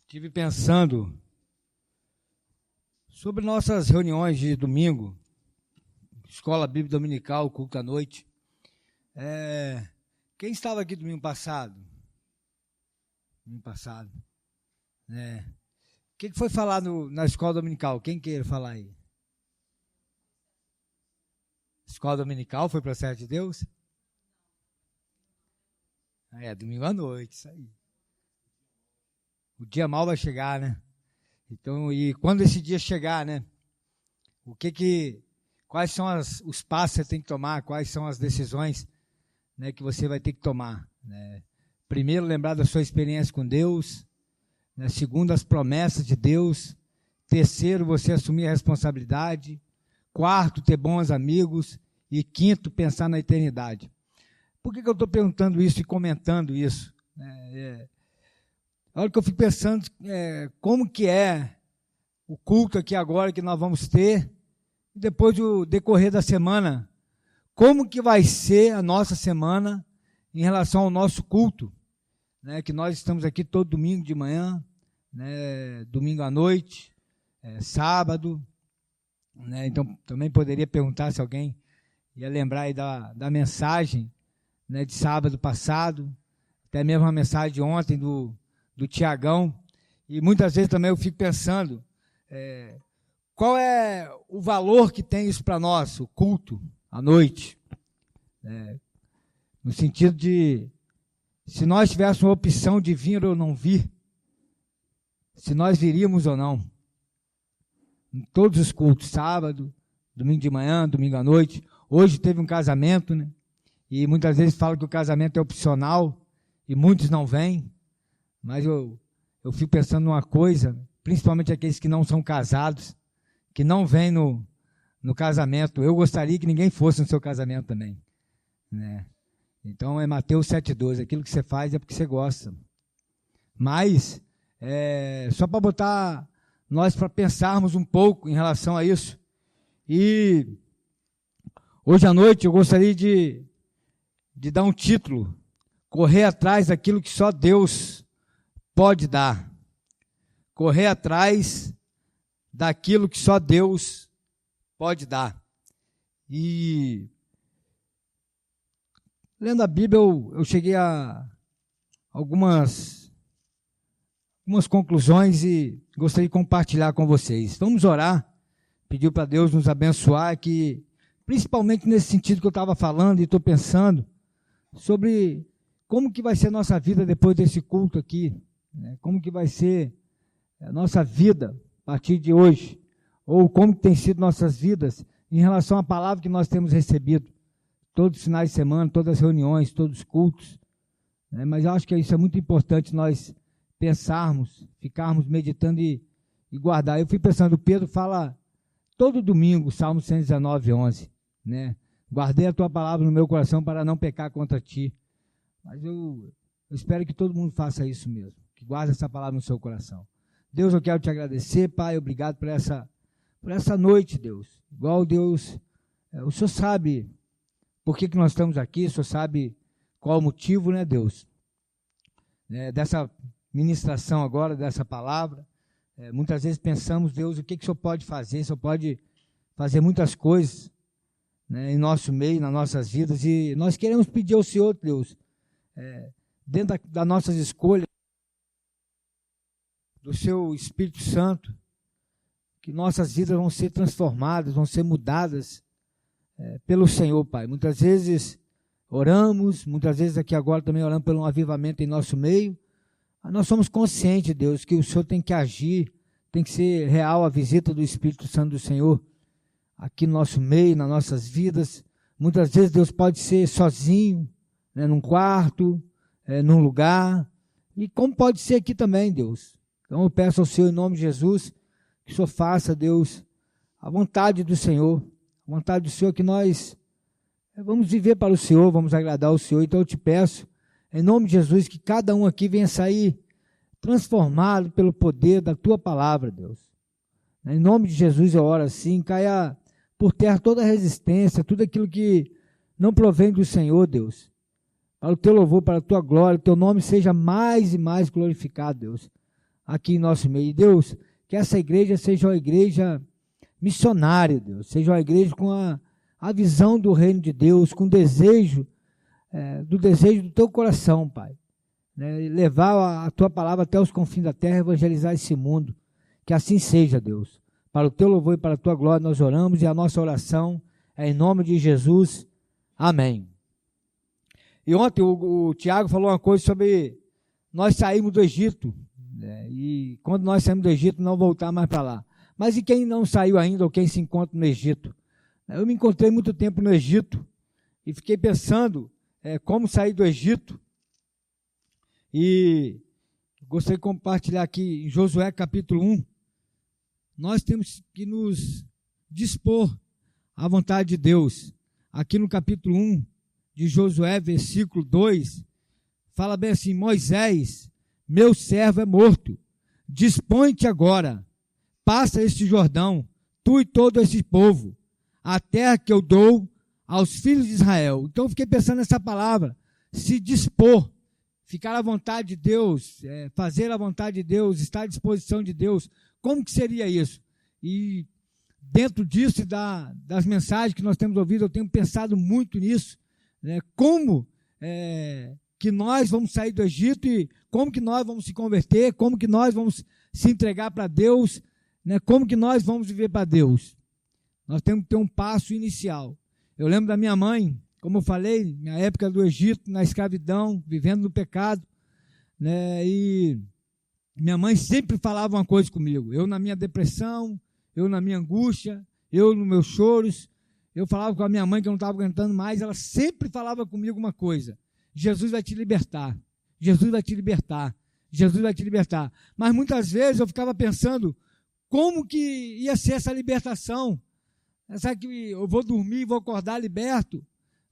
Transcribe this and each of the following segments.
Estive pensando sobre nossas reuniões de domingo, escola bíblica dominical, culto à noite. Quem estava aqui domingo passado? O que foi falado na escola dominical? Quem quer falar aí? Escola dominical foi processo de Deus? Domingo à noite, isso aí. O dia mal vai chegar, né? Então, e quando esse dia chegar, né? Quais são os passos que você tem que tomar? Quais são as decisões, né, que você vai ter que tomar? Né? Primeiro, lembrar da sua experiência com Deus. Né? Segundo, as promessas de Deus. Terceiro, você assumir a responsabilidade. Quarto, ter bons amigos. E quinto, pensar na eternidade. Por que eu estou perguntando isso e comentando isso? A hora que eu fico pensando como que é o culto aqui agora que nós vamos ter, e depois do decorrer da semana, como que vai ser a nossa semana em relação ao nosso culto, né, que nós estamos aqui todo domingo de manhã, né, domingo à noite, sábado, né, então também poderia perguntar se alguém ia lembrar aí da mensagem, né, de sábado passado, até mesmo a mensagem de ontem do Tiagão, e muitas vezes também eu fico pensando, qual é o valor que tem isso para nós, o culto, à noite, no sentido de, se nós tivéssemos uma opção de vir ou não vir, se nós viríamos ou não, em todos os cultos, sábado, domingo de manhã, domingo à noite. Hoje teve um casamento, né? E muitas vezes falam que o casamento é opcional, e muitos não vêm. Mas eu fico pensando numa coisa, principalmente aqueles que não são casados, que não vêm no casamento. Eu gostaria que ninguém fosse no seu casamento também, né? Então é Mateus 7,12, aquilo que você faz é porque você gosta. Mas, só para botar nós para pensarmos um pouco em relação a isso. E hoje à noite eu gostaria de dar um título, correr atrás daquilo que só Deus pode dar. Correr atrás daquilo que só Deus pode dar. E lendo a Bíblia, eu cheguei a algumas conclusões e gostaria de compartilhar com vocês. Vamos orar, pedir para Deus nos abençoar, que principalmente nesse sentido que eu estava falando e estou pensando, sobre como que vai ser a nossa vida depois desse culto aqui, né? Como que vai ser a nossa vida a partir de hoje, ou como que tem sido nossas vidas em relação à palavra que nós temos recebido, todos os finais de semana, todas as reuniões, todos os cultos, né? Mas eu acho que isso é muito importante nós pensarmos, ficarmos meditando e guardar. Eu fui pensando, Pedro fala todo domingo, Salmo 119, 11, né? Guardei a tua palavra no meu coração para não pecar contra ti. Mas eu espero que todo mundo faça isso mesmo, que guarde essa palavra no seu coração. Deus, eu quero te agradecer, Pai, obrigado por essa noite, Deus. Igual Deus, o Senhor sabe por que nós estamos aqui, o Senhor sabe qual o motivo, né, Deus, dessa ministração agora, dessa palavra. Muitas vezes pensamos, Deus, o que o Senhor pode fazer? O Senhor pode fazer muitas coisas, né, em nosso meio, nas nossas vidas, e nós queremos pedir ao Senhor, Deus, dentro das nossas escolhas, do seu Espírito Santo, que nossas vidas vão ser transformadas, vão ser mudadas pelo Senhor, Pai. Muitas vezes oramos, muitas vezes aqui agora também oramos pelo um avivamento em nosso meio. Nós somos conscientes, Deus, que o Senhor tem que agir, tem que ser real a visita do Espírito Santo do Senhor aqui no nosso meio, nas nossas vidas. Muitas vezes Deus pode ser sozinho, né, num quarto, num lugar, e como pode ser aqui também, Deus. Então eu peço ao Senhor, em nome de Jesus, que o Senhor faça, Deus, a vontade do Senhor, a vontade do Senhor, que nós vamos viver para o Senhor, vamos agradar o Senhor. Então eu te peço, em nome de Jesus, que cada um aqui venha sair transformado pelo poder da tua palavra, Deus. Em nome de Jesus eu oro assim, caia por terra toda a resistência, tudo aquilo que não provém do Senhor, Deus. Para o teu louvor, para a tua glória, o teu nome seja mais e mais glorificado, Deus. aqui em nosso meio. E Deus, que essa igreja seja uma igreja missionária, Deus, seja uma igreja com a visão do reino de Deus, com desejo do teu coração, Pai. Né? Levar a tua palavra até os confins da terra, evangelizar esse mundo. Que assim seja, Deus. Para o teu louvor e para a tua glória nós oramos, e a nossa oração é em nome de Jesus. Amém. E ontem o Tiago falou uma coisa sobre nós saímos do Egito, né? E quando nós saímos do Egito, não voltar mais para lá. Mas e quem não saiu ainda, ou quem se encontra no Egito? Eu me encontrei muito tempo no Egito e fiquei pensando como sair do Egito. E gostaria de compartilhar aqui em Josué capítulo 1. Nós temos que nos dispor à vontade de Deus. Aqui no capítulo 1 de Josué, versículo 2, fala bem assim: Moisés, meu servo é morto, dispõe-te agora, passa este Jordão, tu e todo esse povo, a terra que eu dou aos filhos de Israel. Então eu fiquei pensando nessa palavra, se dispor, ficar à vontade de Deus, fazer a vontade de Deus, estar à disposição de Deus. Como que seria isso? E dentro disso e das mensagens que nós temos ouvido, eu tenho pensado muito nisso, né? Como que nós vamos sair do Egito e como que nós vamos se converter, como que nós vamos se entregar para Deus, né? Como que nós vamos viver para Deus. Nós temos que ter um passo inicial. Eu lembro da minha mãe, como eu falei, na época do Egito, na escravidão, vivendo no pecado, né? E minha mãe sempre falava uma coisa comigo. Eu na minha depressão, eu na minha angústia, eu nos meus choros, eu falava com a minha mãe que eu não estava aguentando mais, ela sempre falava comigo uma coisa: Jesus vai te libertar, Jesus vai te libertar, Jesus vai te libertar. Mas muitas vezes eu ficava pensando, como que ia ser essa libertação? Sabe que eu vou dormir, vou acordar liberto,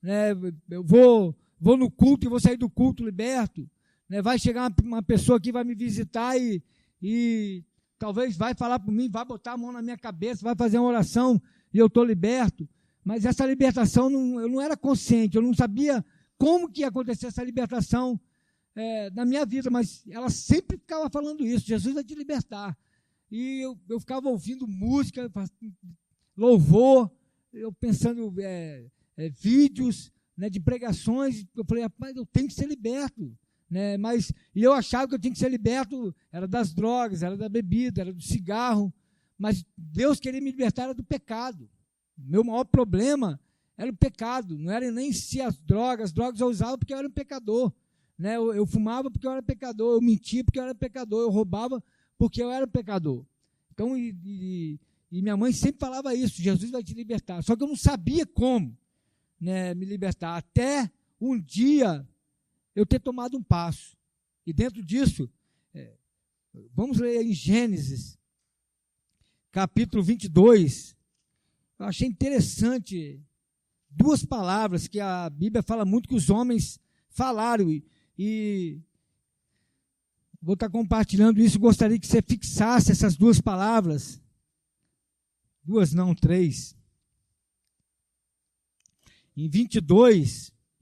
né? Eu vou no culto e vou sair do culto liberto, né? Vai chegar uma pessoa aqui, vai me visitar e talvez vai falar por mim, vai botar a mão na minha cabeça, vai fazer uma oração e eu estou liberto. Mas essa libertação, eu não era consciente, eu não sabia como que ia acontecer essa libertação na minha vida, mas ela sempre ficava falando isso: Jesus vai te libertar. E eu ficava ouvindo música, louvor, eu pensando vídeos, né, de pregações. Eu falei, rapaz, eu tenho que ser liberto, né? E eu achava que eu tinha que ser liberto, era das drogas, era da bebida, era do cigarro, mas Deus queria me libertar era do pecado. Meu maior problema era o pecado, não era nem se as drogas eu usava porque eu era um pecador, né? Eu fumava porque eu era pecador, eu mentia porque eu era pecador, eu roubava porque eu era pecador. Então, e minha mãe sempre falava isso: Jesus vai te libertar. Só que eu não sabia como, né, me libertar, até um dia eu ter tomado um passo. E dentro disso, vamos ler em Gênesis, capítulo 22. Eu achei interessante duas palavras que a Bíblia fala muito que os homens falaram, e vou estar compartilhando isso. Gostaria que você fixasse essas duas palavras. Duas não, três. Em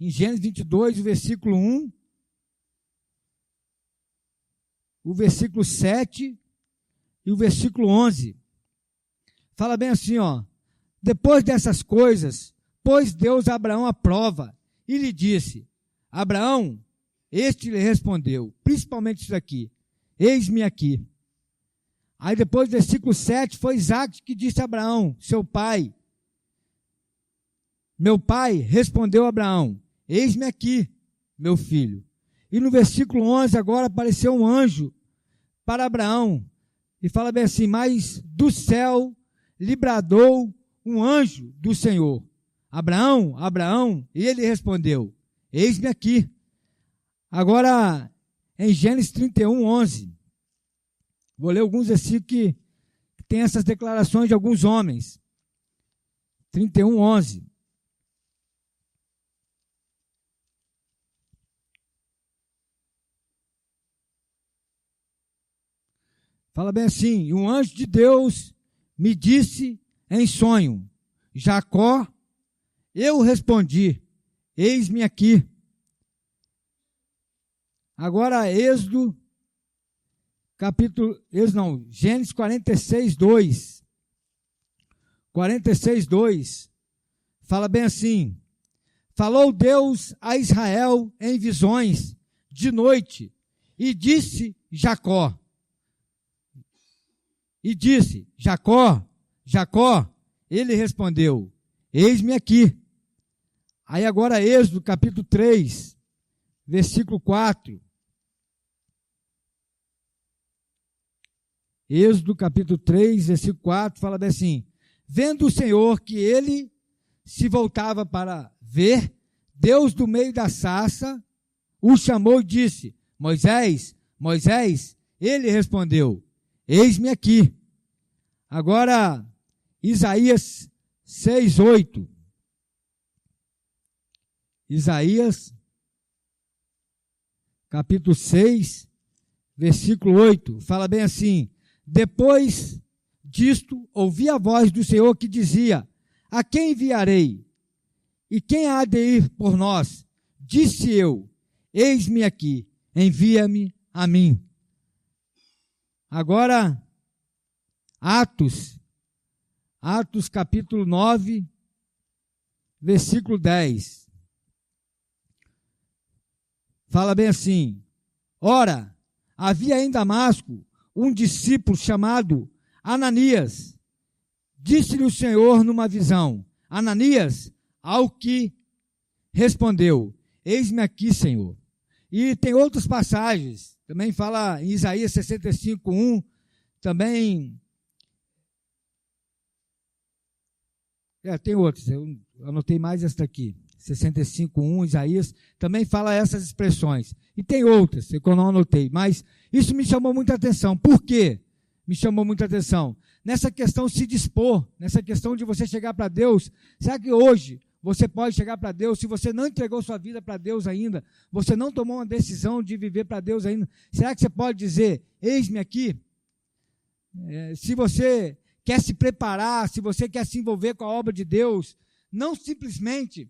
Gênesis 22, o versículo 1, o versículo 7 e o versículo 11. Fala bem assim, ó: depois dessas coisas, pôs Deus a Abraão à prova e lhe disse: Abraão, este lhe respondeu, principalmente isso aqui: eis-me aqui. Aí depois do versículo 7, foi Isaac que disse a Abraão, seu pai: meu pai respondeu a Abraão: eis-me aqui, meu filho. E no versículo 11 agora apareceu um anjo para Abraão, e fala bem assim: mas do céu lhe bradou um anjo do Senhor: Abraão, Abraão, e ele respondeu: eis-me aqui. Agora, em Gênesis 31, 11, vou ler alguns versículos que tem essas declarações de alguns homens. 31, 11. Fala bem assim: e um anjo de Deus me disse em sonho: Jacó. Eu respondi: eis-me aqui. Agora, Êxodo, Gênesis 46, 2. 46, 2. Fala bem assim: falou Deus a Israel em visões de noite, e disse Jacó. E disse, Jacó, Jacó. Ele respondeu, eis-me aqui. Aí agora Êxodo, capítulo 3, versículo 4. Êxodo, capítulo 3, versículo 4, fala bem assim: vendo o Senhor que ele se voltava para ver, Deus do meio da sarça o chamou e disse, Moisés, Moisés. Ele respondeu, eis-me aqui. Agora, Isaías 6, 8. Isaías, capítulo 6, versículo 8, fala bem assim: depois disto, ouvi a voz do Senhor que dizia, a quem enviarei? E quem há de ir por nós? Disse eu, eis-me aqui, envia-me a mim. Agora, Atos capítulo 9, versículo 10. Fala bem assim: ora, havia em Damasco um discípulo chamado Ananias. Disse-lhe o Senhor numa visão, Ananias, ao que respondeu, eis-me aqui, Senhor. E tem outras passagens, também fala em Isaías 65, 1, também, tem outras, eu anotei mais esta aqui, 65, 1, Isaías, também fala essas expressões. E tem outras, que eu não anotei, mas isso me chamou muita atenção. Por quê? Me chamou muita atenção. Nessa questão de se dispor, nessa questão de você chegar para Deus, será que hoje você pode chegar para Deus, se você não entregou sua vida para Deus ainda, você não tomou uma decisão de viver para Deus ainda, será que você pode dizer, eis-me aqui? Se você quer se preparar, se você quer se envolver com a obra de Deus, não simplesmente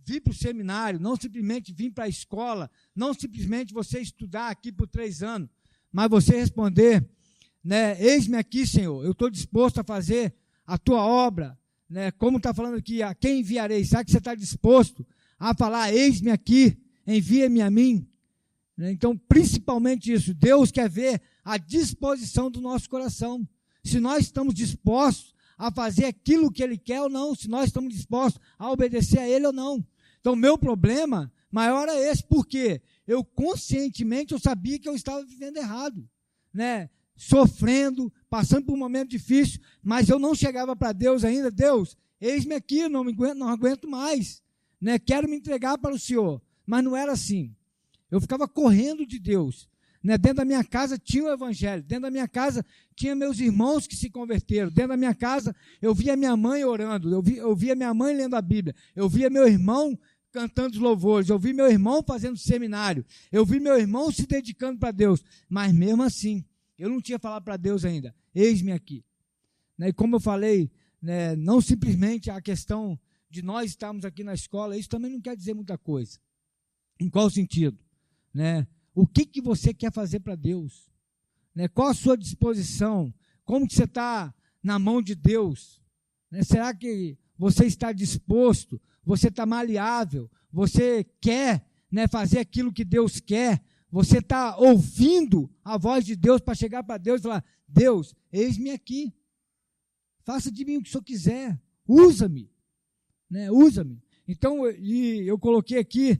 vir para o seminário, não simplesmente vir para a escola, não simplesmente você estudar aqui por 3 anos, mas você responder, eis-me aqui, Senhor, eu estou disposto a fazer a tua obra, como está falando aqui, a quem enviarei? Será que você está disposto a falar, eis-me aqui, envia-me a mim? Então, principalmente isso, Deus quer ver a disposição do nosso coração, se nós estamos dispostos a fazer aquilo que Ele quer ou não, se nós estamos dispostos a obedecer a Ele ou não. Então, meu problema maior é esse, porque eu conscientemente eu sabia que eu estava vivendo errado, sofrendo, passando por um momento difícil, mas eu não chegava para Deus ainda, Deus, eis-me aqui, não aguento mais, quero me entregar para o Senhor, mas não era assim, eu ficava correndo de Deus, dentro da minha casa tinha o evangelho, dentro da minha casa tinha meus irmãos que se converteram, dentro da minha casa eu via minha mãe orando, eu via minha mãe lendo a Bíblia, eu via meu irmão cantando os louvores, eu vi meu irmão fazendo seminário, eu vi meu irmão se dedicando para Deus, mas mesmo assim, eu não tinha falado para Deus ainda, eis-me aqui. E como eu falei, não simplesmente a questão de nós estarmos aqui na escola, isso também não quer dizer muita coisa. Em qual sentido? O que você quer fazer para Deus? Qual a sua disposição? Como que você está na mão de Deus? Será que você está disposto? Você está maleável? Você quer fazer aquilo que Deus quer? Você está ouvindo a voz de Deus para chegar para Deus e falar, Deus, eis-me aqui. Faça de mim o que o Senhor quiser. Usa-me. Usa-me. Então, eu coloquei aqui,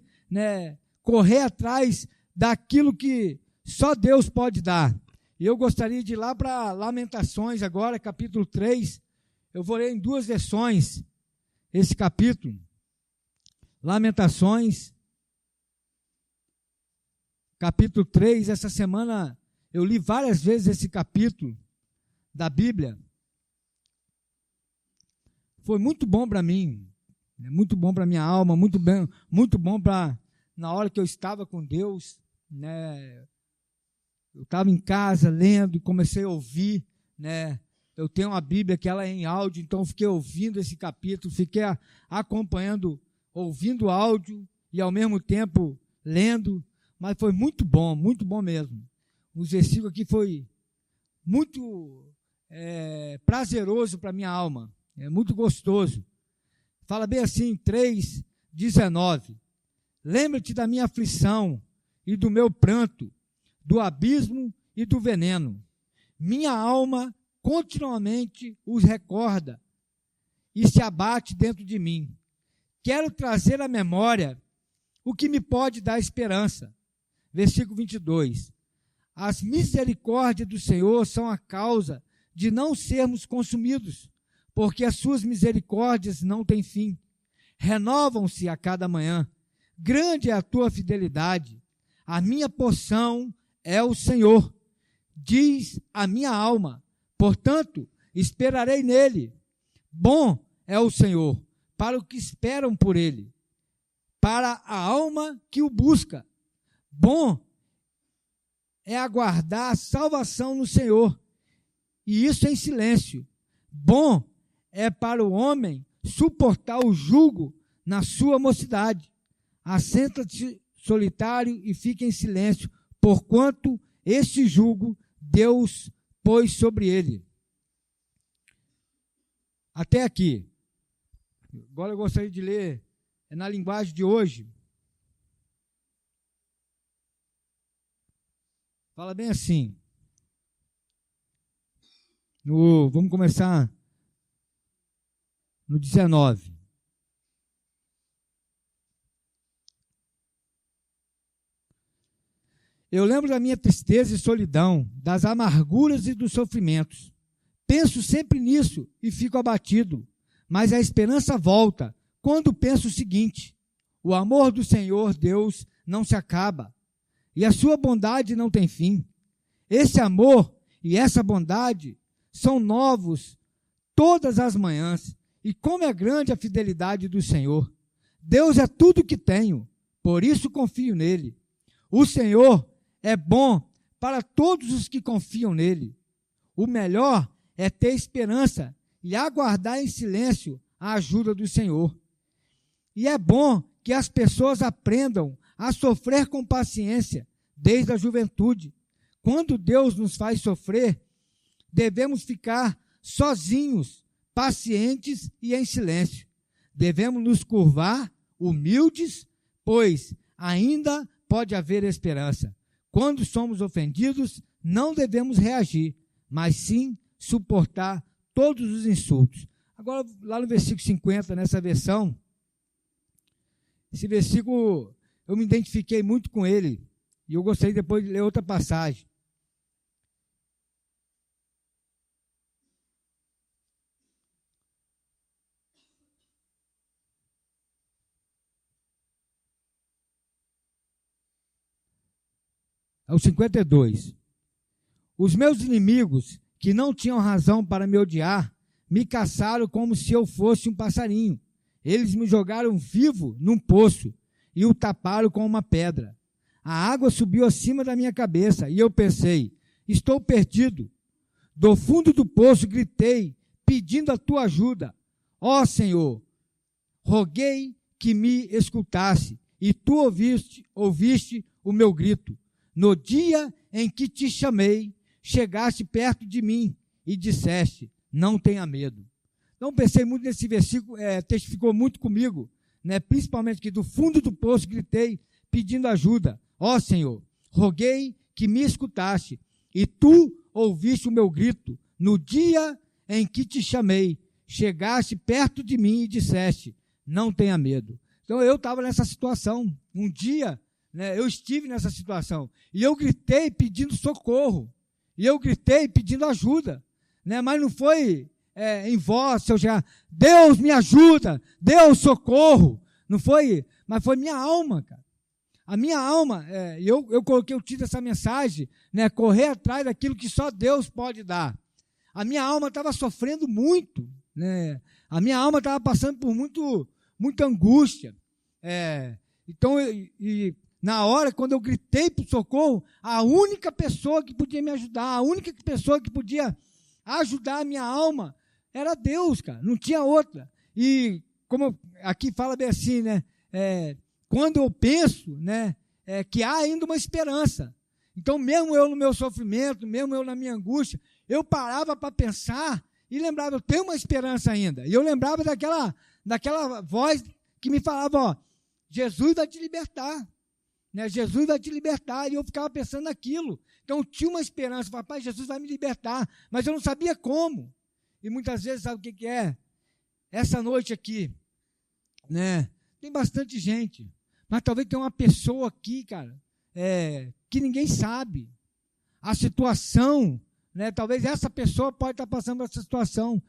correr atrás daquilo que só Deus pode dar. E eu gostaria de ir lá para Lamentações agora, capítulo 3. Eu vou ler em 2 versões esse capítulo. Lamentações, capítulo 3, essa semana eu li várias vezes esse capítulo da Bíblia. Foi muito bom para mim, muito bom para minha alma, muito bom para na hora que eu estava com Deus, eu estava em casa lendo e comecei a ouvir, eu tenho uma Bíblia que ela é em áudio, então eu fiquei ouvindo esse capítulo, fiquei acompanhando, ouvindo o áudio e ao mesmo tempo lendo, mas foi muito bom mesmo. Os versículos aqui muito prazeroso para a minha alma, é muito gostoso. Fala bem assim, 3:19. Lembra-te da minha aflição e do meu pranto, do abismo e do veneno. Minha alma continuamente os recorda e se abate dentro de mim. Quero trazer à memória o que me pode dar esperança. Versículo 22. As misericórdias do Senhor são a causa de não sermos consumidos, porque as suas misericórdias não têm fim. Renovam-se a cada manhã. Grande é a tua fidelidade. A minha porção é o Senhor, diz a minha alma. Portanto, esperarei nele. Bom é o Senhor para os que esperam por ele, para a alma que o busca. Bom é aguardar a salvação no Senhor, e isso em silêncio. Bom é para o homem suportar o jugo na sua mocidade. Assenta-te solitário e fica em silêncio, porquanto este jugo Deus pôs sobre ele. Até aqui. Agora eu gostaria de ler na linguagem de hoje. Fala bem assim. Vamos começar no 19. Eu lembro da minha tristeza e solidão, das amarguras e dos sofrimentos. Penso sempre nisso e fico abatido, mas a esperança volta quando penso o seguinte: o amor do Senhor Deus não se acaba e a sua bondade não tem fim. Esse amor e essa bondade são novos todas as manhãs, e como é grande a fidelidade do Senhor. Deus é tudo o que tenho, por isso confio nele. O Senhor é bom para todos os que confiam nele. O melhor é ter esperança e aguardar em silêncio a ajuda do Senhor. E é bom que as pessoas aprendam a sofrer com paciência desde a juventude. Quando Deus nos faz sofrer, devemos ficar sozinhos, pacientes e em silêncio. Devemos nos curvar, humildes, pois ainda pode haver esperança. Quando somos ofendidos, não devemos reagir, mas sim suportar todos os insultos. Agora, lá no versículo 50, nessa versão, esse versículo, eu me identifiquei muito com ele, e eu gostaria depois de ler outra passagem. Ao 52. Os meus inimigos, que não tinham razão para me odiar, me caçaram como se eu fosse um passarinho. Eles me jogaram vivo num poço e o taparam com uma pedra. A água subiu acima da minha cabeça e eu pensei: estou perdido. Do fundo do poço gritei, pedindo a tua ajuda. Ó Senhor, roguei que me escutasse e tu ouviste o meu grito. No dia em que te chamei, chegaste perto de mim e disseste: não tenha medo. Então pensei muito nesse versículo, testificou muito comigo, né? Principalmente que do fundo do poço gritei pedindo ajuda. Ó Senhor, roguei que me escutaste e tu ouviste o meu grito. No dia em que te chamei, chegaste perto de mim e disseste: não tenha medo. Então eu estava nessa situação. Um dia, né, eu estive nessa situação e eu gritei pedindo socorro. E eu gritei pedindo ajuda, né? Mas não foi em voz, Deus me ajuda, Deus socorro. Não foi, mas foi minha alma, cara. A minha alma, eu coloquei o título dessa mensagem, né? Correr atrás daquilo que só Deus pode dar. A minha alma estava sofrendo muito, né? A minha alma estava passando por muita angústia. Então, na hora, quando eu gritei por socorro, a única pessoa que podia me ajudar, a única pessoa que podia ajudar a minha alma era Deus, cara, não tinha outra. E como aqui fala bem assim, né? Quando eu penso, né, que há ainda uma esperança. Então, mesmo eu no meu sofrimento, mesmo eu na minha angústia, eu parava para pensar e lembrava, eu tenho uma esperança ainda. E eu lembrava daquela voz que me falava, ó, Jesus vai te libertar. Né? Jesus vai te libertar. E eu ficava pensando naquilo. Então, eu tinha uma esperança, papai, Jesus vai me libertar. Mas eu não sabia como. E muitas vezes, sabe o que é? Essa noite aqui, né? Tem bastante gente. Mas talvez tenha uma pessoa aqui, cara, que ninguém sabe. A situação, né? Talvez essa pessoa pode estar passando por essa situação.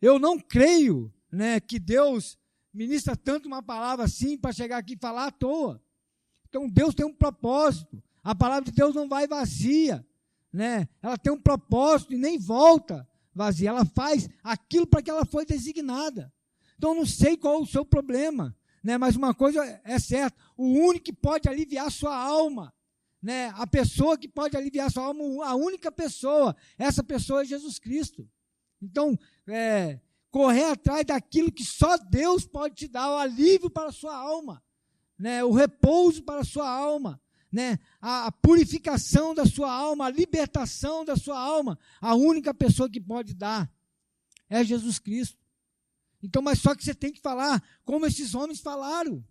Eu não creio, né, que Deus ministra tanto uma palavra assim para chegar aqui e falar à toa. Então, Deus tem um propósito. A palavra de Deus não vai vazia, né? Ela tem um propósito e nem volta vazia. Ela faz aquilo para que ela foi designada. Então, eu não sei qual é o seu problema, né? Mas uma coisa é certa, o único que pode aliviar a sua alma, né? A pessoa que pode aliviar a sua alma, a única pessoa, essa pessoa é Jesus Cristo. Então, correr atrás daquilo que só Deus pode te dar, o alívio para a sua alma, né? O repouso para a sua alma, né? A purificação da sua alma, a libertação da sua alma, a única pessoa que pode dar é Jesus Cristo. Então, mas só que você tem que falar como esses homens falaram,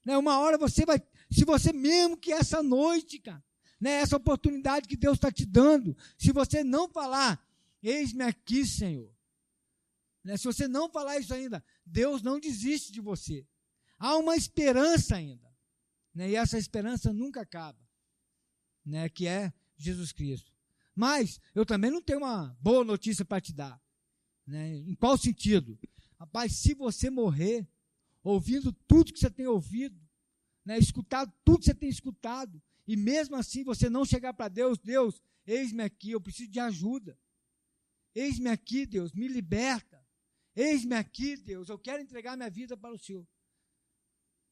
né? Uma hora você vai, se você mesmo que essa noite, cara, né? Essa oportunidade que Deus está te dando, se você não falar, eis-me aqui, Senhor, né? Se você não falar isso ainda, Deus não desiste de você. Há uma esperança ainda, né? E essa esperança nunca acaba, né? Que é Jesus Cristo. Mas eu também não tenho uma boa notícia para te dar, né? Em qual sentido? Rapaz, se você morrer ouvindo tudo que você tem ouvido, né? Escutado tudo que você tem escutado, e mesmo assim você não chegar para Deus, Deus, eis-me aqui, eu preciso de ajuda. Eis-me aqui, Deus, me liberta. Eis-me aqui, Deus, eu quero entregar minha vida para o Senhor.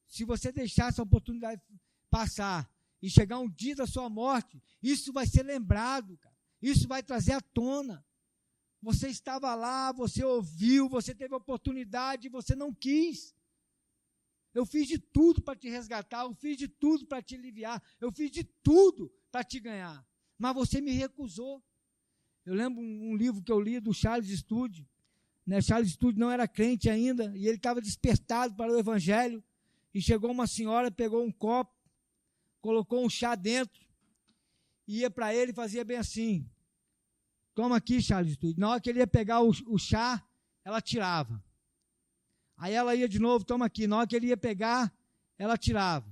Se você deixar essa oportunidade passar e chegar um dia da sua morte, isso vai ser lembrado, cara. Isso vai trazer à tona. Você estava lá, você ouviu, você teve a oportunidade e você não quis. Eu fiz de tudo para te resgatar, eu fiz de tudo para te aliviar, eu fiz de tudo para te ganhar, mas você me recusou. Eu lembro um livro que eu li do Charles Studi, né? Charles Studi não era crente ainda, e ele estava despertado para o evangelho, e chegou uma senhora, pegou um copo, colocou um chá dentro, ia para ele e fazia bem assim, toma aqui, Charles Studi. Na hora que ele ia pegar o chá, ela tirava. Aí ela ia de novo, toma aqui. Na hora que ele ia pegar, ela tirava.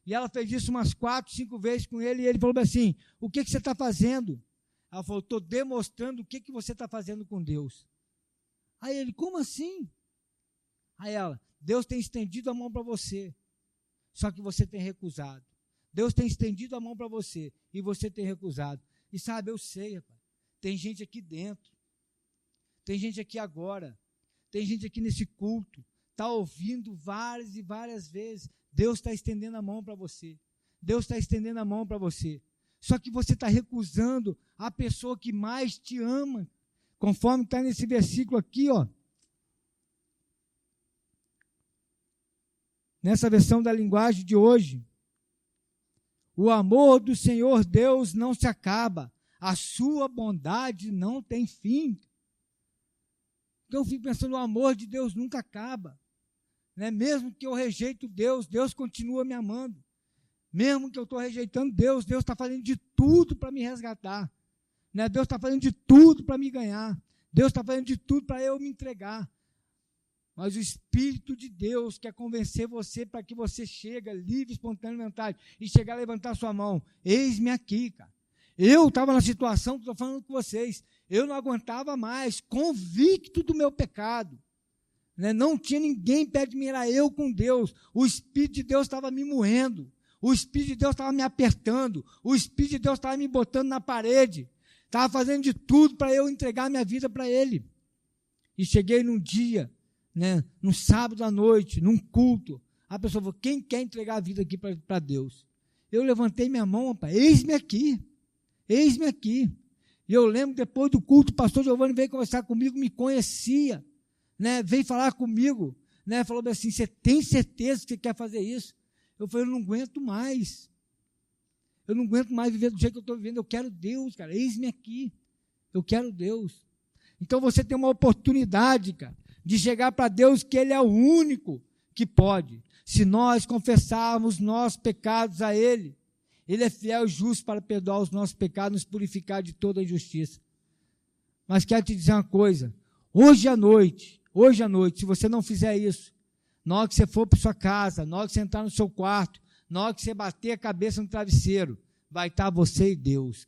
E ela fez isso umas 4, 5 vezes com ele, e ele falou assim, o que você está fazendo? Ela falou, estou demonstrando o que você está fazendo com Deus. Aí ele, como assim? Aí ela, Deus tem estendido a mão para você, só que você tem recusado. Deus tem estendido a mão para você, e você tem recusado. E sabe, eu sei, rapaz, tem gente aqui dentro, tem gente aqui agora, tem gente aqui nesse culto, está ouvindo várias e várias vezes, Deus está estendendo a mão para você, Deus está estendendo a mão para você, só que você está recusando a pessoa que mais te ama, conforme está nesse versículo aqui, ó, nessa versão da linguagem de hoje, o amor do Senhor Deus não se acaba, a sua bondade não tem fim. Então eu fico pensando, o amor de Deus nunca acaba, né? Mesmo que eu rejeito Deus, Deus continua me amando. Mesmo que eu estou rejeitando Deus, Deus está fazendo de tudo para me resgatar, né? Deus está fazendo de tudo para me ganhar, Deus está fazendo de tudo para eu me entregar. Mas o Espírito de Deus quer convencer você para que você chegue livre, espontâneo, vontade, e chegar a levantar sua mão. Eis-me aqui, cara. Eu estava na situação que estou falando com vocês, eu não aguentava mais, convicto do meu pecado, né? Não tinha ninguém perto de mim, era eu com Deus, o Espírito de Deus estava me moendo, o Espírito de Deus estava me apertando, o Espírito de Deus estava me botando na parede, estava fazendo de tudo para eu entregar minha vida para Ele. E cheguei num dia, né, num sábado à noite, num culto, a pessoa falou, quem quer entregar a vida aqui para Deus? Eu levantei minha mão, rapaz, eis-me aqui. Eis-me aqui. E eu lembro, depois do culto, o pastor Giovanni veio conversar comigo, me conhecia, né? Veio falar comigo, né? Falou assim, você tem certeza que você quer fazer isso? Eu falei, eu não aguento mais. Eu não aguento mais viver do jeito que eu estou vivendo. Eu quero Deus, cara. Eis-me aqui. Eu quero Deus. Então você tem uma oportunidade, cara, de chegar para Deus, que Ele é o único que pode. Se nós confessarmos nossos pecados a Ele, Ele é fiel e justo para perdoar os nossos pecados, nos purificar de toda injustiça. Mas quero te dizer uma coisa, hoje à noite, se você não fizer isso, na hora que você for para sua casa, na hora que você entrar no seu quarto, na hora que você bater a cabeça no travesseiro, vai estar você e Deus.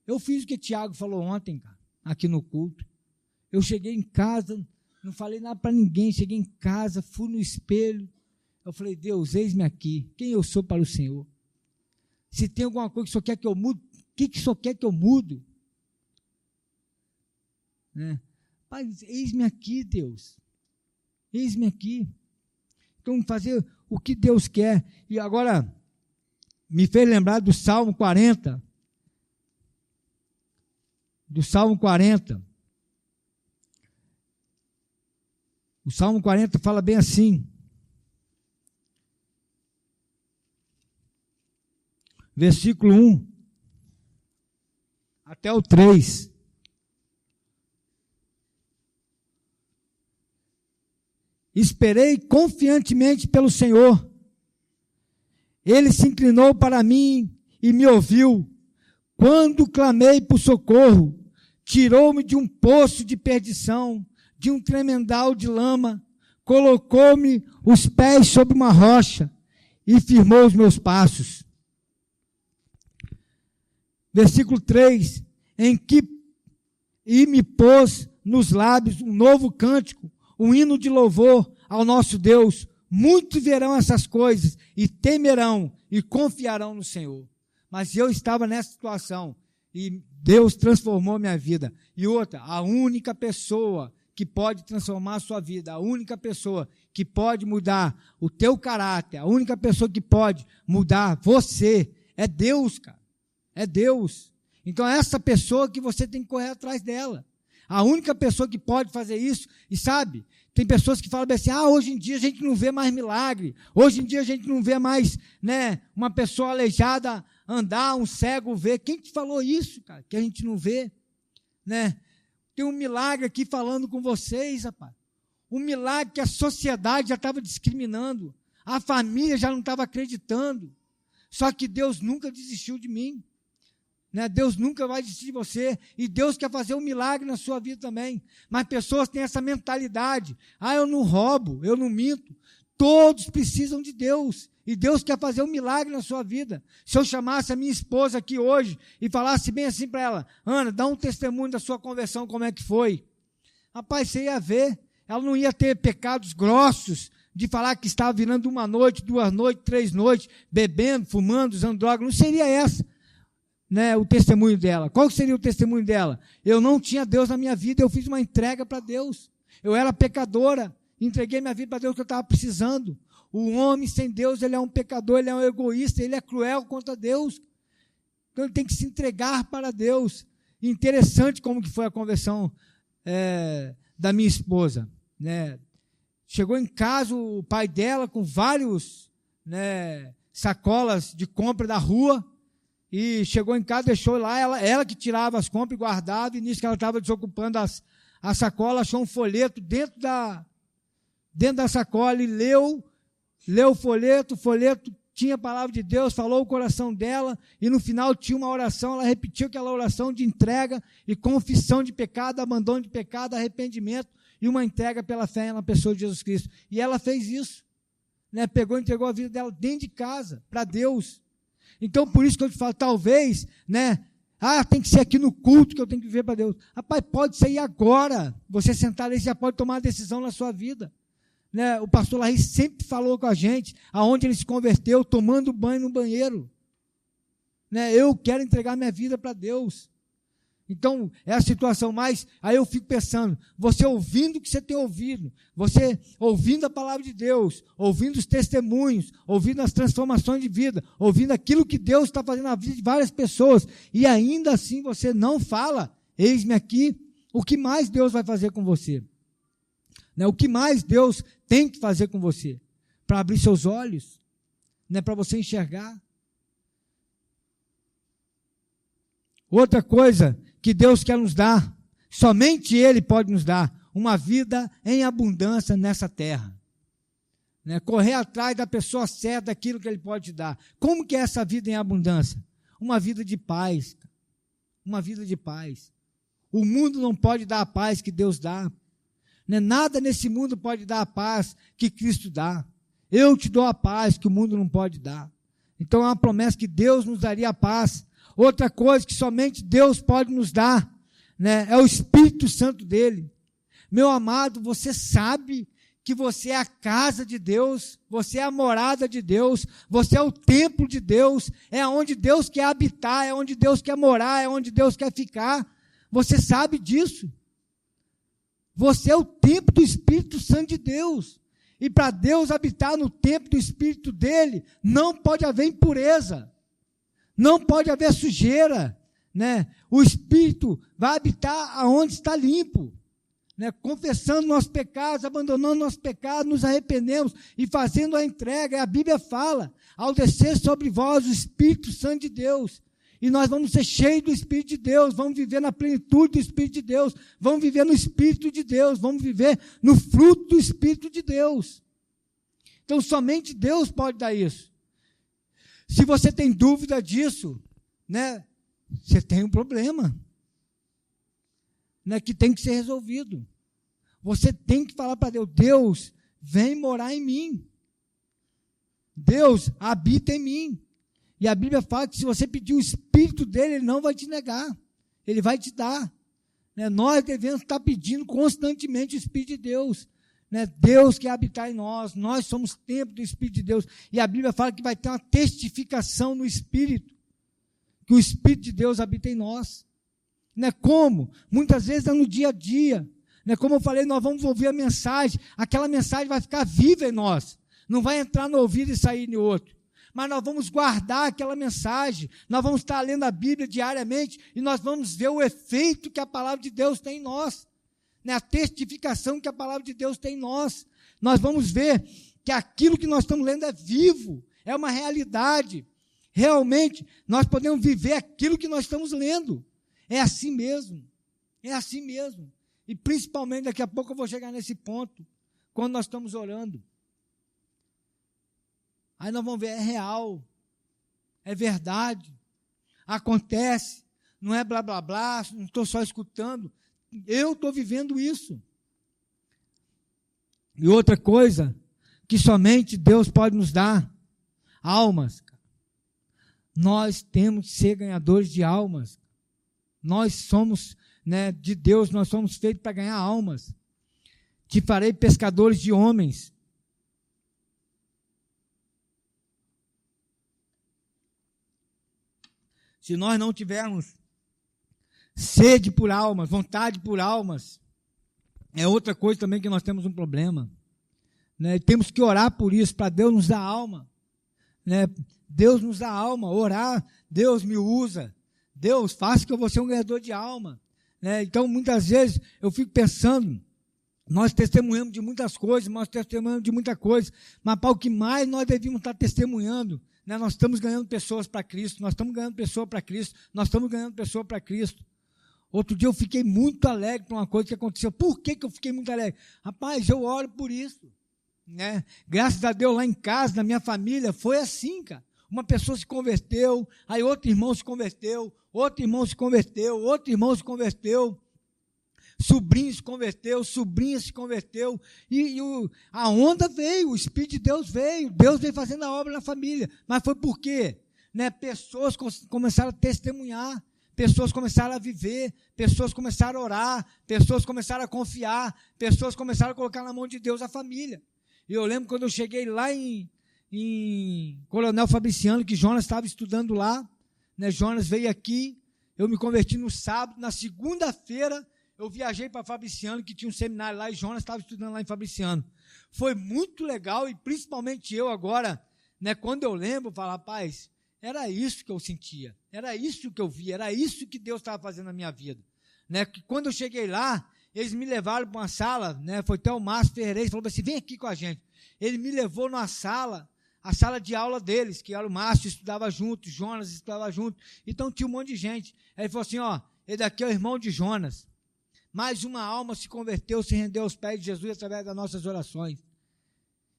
Eu fiz o que Tiago falou ontem, cara, aqui no culto. Eu cheguei em casa, não falei nada para ninguém, cheguei em casa, fui no espelho, eu falei, Deus, eis-me aqui, quem eu sou para o Senhor? Se tem alguma coisa que o Senhor quer que eu mude, o que o Senhor quer que eu mude? Né? Pai, eis-me aqui, Deus, eis-me aqui. Então, fazer o que Deus quer. E agora, me fez lembrar do Salmo 40. Do Salmo 40. O Salmo 40 fala bem assim. Versículo 1 até o 3. Esperei confiantemente pelo Senhor. Ele se inclinou para mim e me ouviu. Quando clamei por socorro, tirou-me de um poço de perdição, de um tremendal de lama, colocou-me os pés sobre uma rocha e firmou os meus passos. Versículo 3, e me pôs nos lábios um novo cântico, um hino de louvor ao nosso Deus. Muitos verão essas coisas e temerão e confiarão no Senhor. Mas eu estava nessa situação e Deus transformou minha vida. E outra, a única pessoa que pode transformar a sua vida, a única pessoa que pode mudar o teu caráter, a única pessoa que pode mudar você, é Deus, cara. É Deus. Então é essa pessoa que você tem que correr atrás dela. A única pessoa que pode fazer isso, e sabe, tem pessoas que falam assim, hoje em dia a gente não vê mais milagre, hoje em dia a gente não vê mais, né, uma pessoa aleijada andar, um cego ver. Quem te falou isso, cara, que a gente não vê? Né? Tem um milagre aqui falando com vocês, rapaz. Um milagre que a sociedade já estava discriminando, a família já não estava acreditando, só que Deus nunca desistiu de mim. Né? Deus nunca vai desistir de você, e Deus quer fazer um milagre na sua vida também, mas pessoas têm essa mentalidade, eu não roubo, eu não minto. Todos precisam de Deus, e Deus quer fazer um milagre na sua vida. Se eu chamasse a minha esposa aqui hoje, e falasse bem assim para ela, Ana, dá um testemunho da sua conversão, como é que foi? Rapaz, você ia ver, ela não ia ter pecados grossos, de falar que estava virando 1 noite, 2 noites, 3 noites, bebendo, fumando, usando droga, não seria essa. Né, o testemunho dela. Qual seria o testemunho dela? Eu não tinha Deus na minha vida, eu fiz uma entrega para Deus. Eu era pecadora, entreguei minha vida para Deus que eu estava precisando. O homem sem Deus, ele é um pecador, ele é um egoísta, ele é cruel contra Deus. Então ele tem que se entregar para Deus. Interessante como que foi a conversão da minha esposa. Né? Chegou em casa o pai dela com vários, né, sacolas de compra da rua, e chegou em casa, deixou lá, ela que tirava as compras e guardava, e nisso que ela estava desocupando a sacola, achou um folheto dentro da sacola e leu o folheto tinha a palavra de Deus, falou o coração dela, e no final tinha uma oração, ela repetiu aquela oração de entrega e confissão de pecado, abandono de pecado, arrependimento, e uma entrega pela fé na pessoa de Jesus Cristo. E ela fez isso, né? Pegou e entregou a vida dela dentro de casa, para Deus. Então, por isso que eu te falo, talvez, né? Tem que ser aqui no culto que eu tenho que viver para Deus. Rapaz, pode ser agora. Você sentar aí, você já pode tomar uma decisão na sua vida. Né? O pastor Larry sempre falou com a gente, aonde ele se converteu, tomando banho no banheiro. Né? Eu quero entregar minha vida para Deus. Então, é a situação, mas aí eu fico pensando, você ouvindo o que você tem ouvido, você ouvindo a palavra de Deus, ouvindo os testemunhos, ouvindo as transformações de vida, ouvindo aquilo que Deus está fazendo na vida de várias pessoas, e ainda assim você não fala, eis-me aqui, o que mais Deus vai fazer com você? Né? O que mais Deus tem que fazer com você? Para abrir seus olhos, né? Para você enxergar. Outra coisa que Deus quer nos dar, somente Ele pode nos dar, uma vida em abundância nessa terra. Né? Correr atrás da pessoa certa, daquilo que Ele pode te dar. Como que é essa vida em abundância? Uma vida de paz. Uma vida de paz. O mundo não pode dar a paz que Deus dá. Né? Nada nesse mundo pode dar a paz que Cristo dá. Eu te dou a paz que o mundo não pode dar. Então é uma promessa que Deus nos daria a paz. Outra coisa que somente Deus pode nos dar, né, é o Espírito Santo dele. Meu amado, você sabe que você é a casa de Deus, você é a morada de Deus, você é o templo de Deus, é onde Deus quer habitar, é onde Deus quer morar, é onde Deus quer ficar. Você sabe disso. Você é o templo do Espírito Santo de Deus. E para Deus habitar no templo do Espírito dele, não pode haver impureza, não pode haver sujeira, né? O Espírito vai habitar aonde está limpo, né? Confessando nossos pecados, abandonando nossos pecados, nos arrependemos e fazendo a entrega. E a Bíblia fala, ao descer sobre vós o Espírito Santo de Deus, e nós vamos ser cheios do Espírito de Deus, vamos viver na plenitude do Espírito de Deus, vamos viver no Espírito de Deus, vamos viver no fruto do Espírito de Deus. Então, somente Deus pode dar isso. Se você tem dúvida disso, né, você tem um problema, né, que tem que ser resolvido. Você tem que falar para Deus, Deus, vem morar em mim. Deus, habita em mim. E a Bíblia fala que se você pedir o Espírito dele, ele não vai te negar. Ele vai te dar. Né? Nós devemos estar pedindo constantemente o Espírito de Deus. Né? Deus quer habitar em nós. Nós somos templo do Espírito de Deus. E a Bíblia fala que vai ter uma testificação no Espírito. Que o Espírito de Deus habita em nós. Né? Como? Muitas vezes é no dia a dia. Né? Como eu falei, nós vamos ouvir a mensagem. Aquela mensagem vai ficar viva em nós. Não vai entrar no ouvido e sair no outro. Mas nós vamos guardar aquela mensagem, nós vamos estar lendo a Bíblia diariamente e nós vamos ver o efeito que a palavra de Deus tem em nós, né? A testificação que a palavra de Deus tem em nós. Nós vamos ver que aquilo que nós estamos lendo é vivo, é uma realidade. Realmente, nós podemos viver aquilo que nós estamos lendo. É assim mesmo, é assim mesmo. E principalmente, daqui a pouco eu vou chegar nesse ponto, quando nós estamos orando. Aí nós vamos ver, é real, é verdade, acontece, não é blá blá blá, não estou só escutando, eu estou vivendo isso. E outra coisa, que somente Deus pode nos dar, almas. Nós temos que ser ganhadores de almas. Nós somos, né, de Deus, nós somos feitos para ganhar almas. Te farei pescadores de homens. Se nós não tivermos sede por almas, vontade por almas, é outra coisa também que nós temos um problema. Né? Temos que orar por isso, para Deus nos dar alma. Né? Deus nos dá alma, orar, Deus me usa. Deus, faça que eu vou ser um ganhador de alma. Né? Então, muitas vezes, eu fico pensando, nós testemunhamos de muitas coisas, mas para o que mais nós devíamos estar testemunhando, né? Nós estamos ganhando pessoas para Cristo, nós estamos ganhando pessoas para Cristo, nós estamos ganhando pessoas para Cristo. Outro dia eu fiquei muito alegre por uma coisa que aconteceu. Por que eu fiquei muito alegre? Rapaz, eu oro por isso. Né? Graças a Deus, lá em casa, na minha família, foi assim, cara. Uma pessoa se converteu, aí outro irmão se converteu, outro irmão se converteu, outro irmão se converteu, sobrinho se converteu, sobrinha se converteu, a onda veio, o Espírito de Deus veio fazendo a obra na família. Mas foi por quê? Né? Pessoas começaram a testemunhar, pessoas começaram a viver, pessoas começaram a orar, pessoas começaram a confiar, pessoas começaram a colocar na mão de Deus a família. E eu lembro quando eu cheguei lá em Coronel Fabriciano, que Jonas estava estudando lá, né? Jonas veio aqui, eu me converti no sábado, na segunda-feira eu viajei para Fabriciano, que tinha um seminário lá, e Jonas estava estudando lá em Fabriciano. Foi muito legal, e principalmente eu agora, né, quando eu lembro, falo, rapaz, era isso que eu sentia, era isso que eu via, era isso que Deus estava fazendo na minha vida. Né? Que quando eu cheguei lá, eles me levaram para uma sala, né? Foi até o Márcio Ferreira, falou assim, vem aqui com a gente. Ele me levou numa sala, a sala de aula deles, que era o Márcio, estudava junto, Jonas estudava junto, então tinha um monte de gente. Aí ele falou assim, ele daqui é o irmão de Jonas. Mais uma alma se converteu, se rendeu aos pés de Jesus através das nossas orações.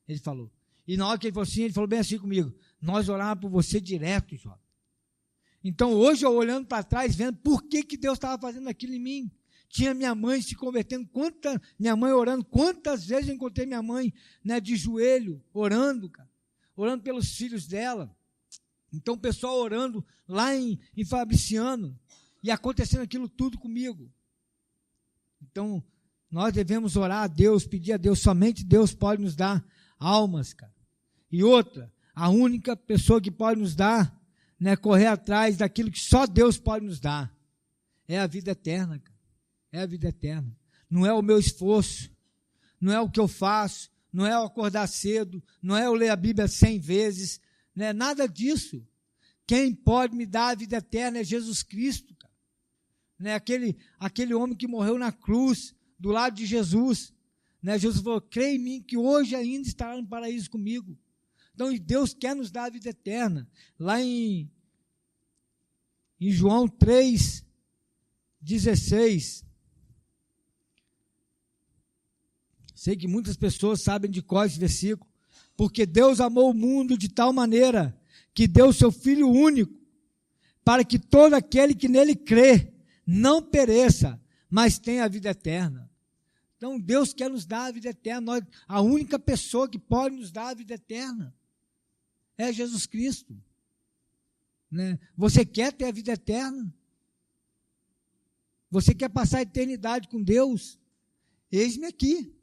Ele falou. E na hora que ele falou assim, ele falou bem assim comigo, nós orávamos por você direto, Jó. Então hoje eu olhando para trás, vendo por que Deus estava fazendo aquilo em mim. Tinha minha mãe se convertendo, minha mãe orando, quantas vezes eu encontrei minha mãe, né, de joelho, orando, cara, orando pelos filhos dela. Então o pessoal orando lá em Fabriciano, e acontecendo aquilo tudo comigo. Então nós devemos orar a Deus, pedir a Deus, somente Deus pode nos dar almas, cara. E outra, a única pessoa que pode nos dar, né, correr atrás daquilo que só Deus pode nos dar, é a vida eterna, cara. É a vida eterna. Não é o meu esforço, não é o que eu faço, não é eu acordar cedo, não é eu ler a Bíblia 100 vezes, não é nada disso. Quem pode me dar a vida eterna é Jesus Cristo, cara. Né? Aquele homem que morreu na cruz, do lado de Jesus. Né? Jesus falou, crê em mim que hoje ainda estará no paraíso comigo. Então Deus quer nos dar a vida eterna. Lá em João 3,16, sei que muitas pessoas sabem de cor esse versículo, porque Deus amou o mundo de tal maneira que deu o seu Filho único, para que todo aquele que nele crê não pereça, mas tenha a vida eterna. Então Deus quer nos dar a vida eterna. A única pessoa que pode nos dar a vida eterna é Jesus Cristo. Né? Você quer ter a vida eterna? Você quer passar a eternidade com Deus? Eis-me aqui.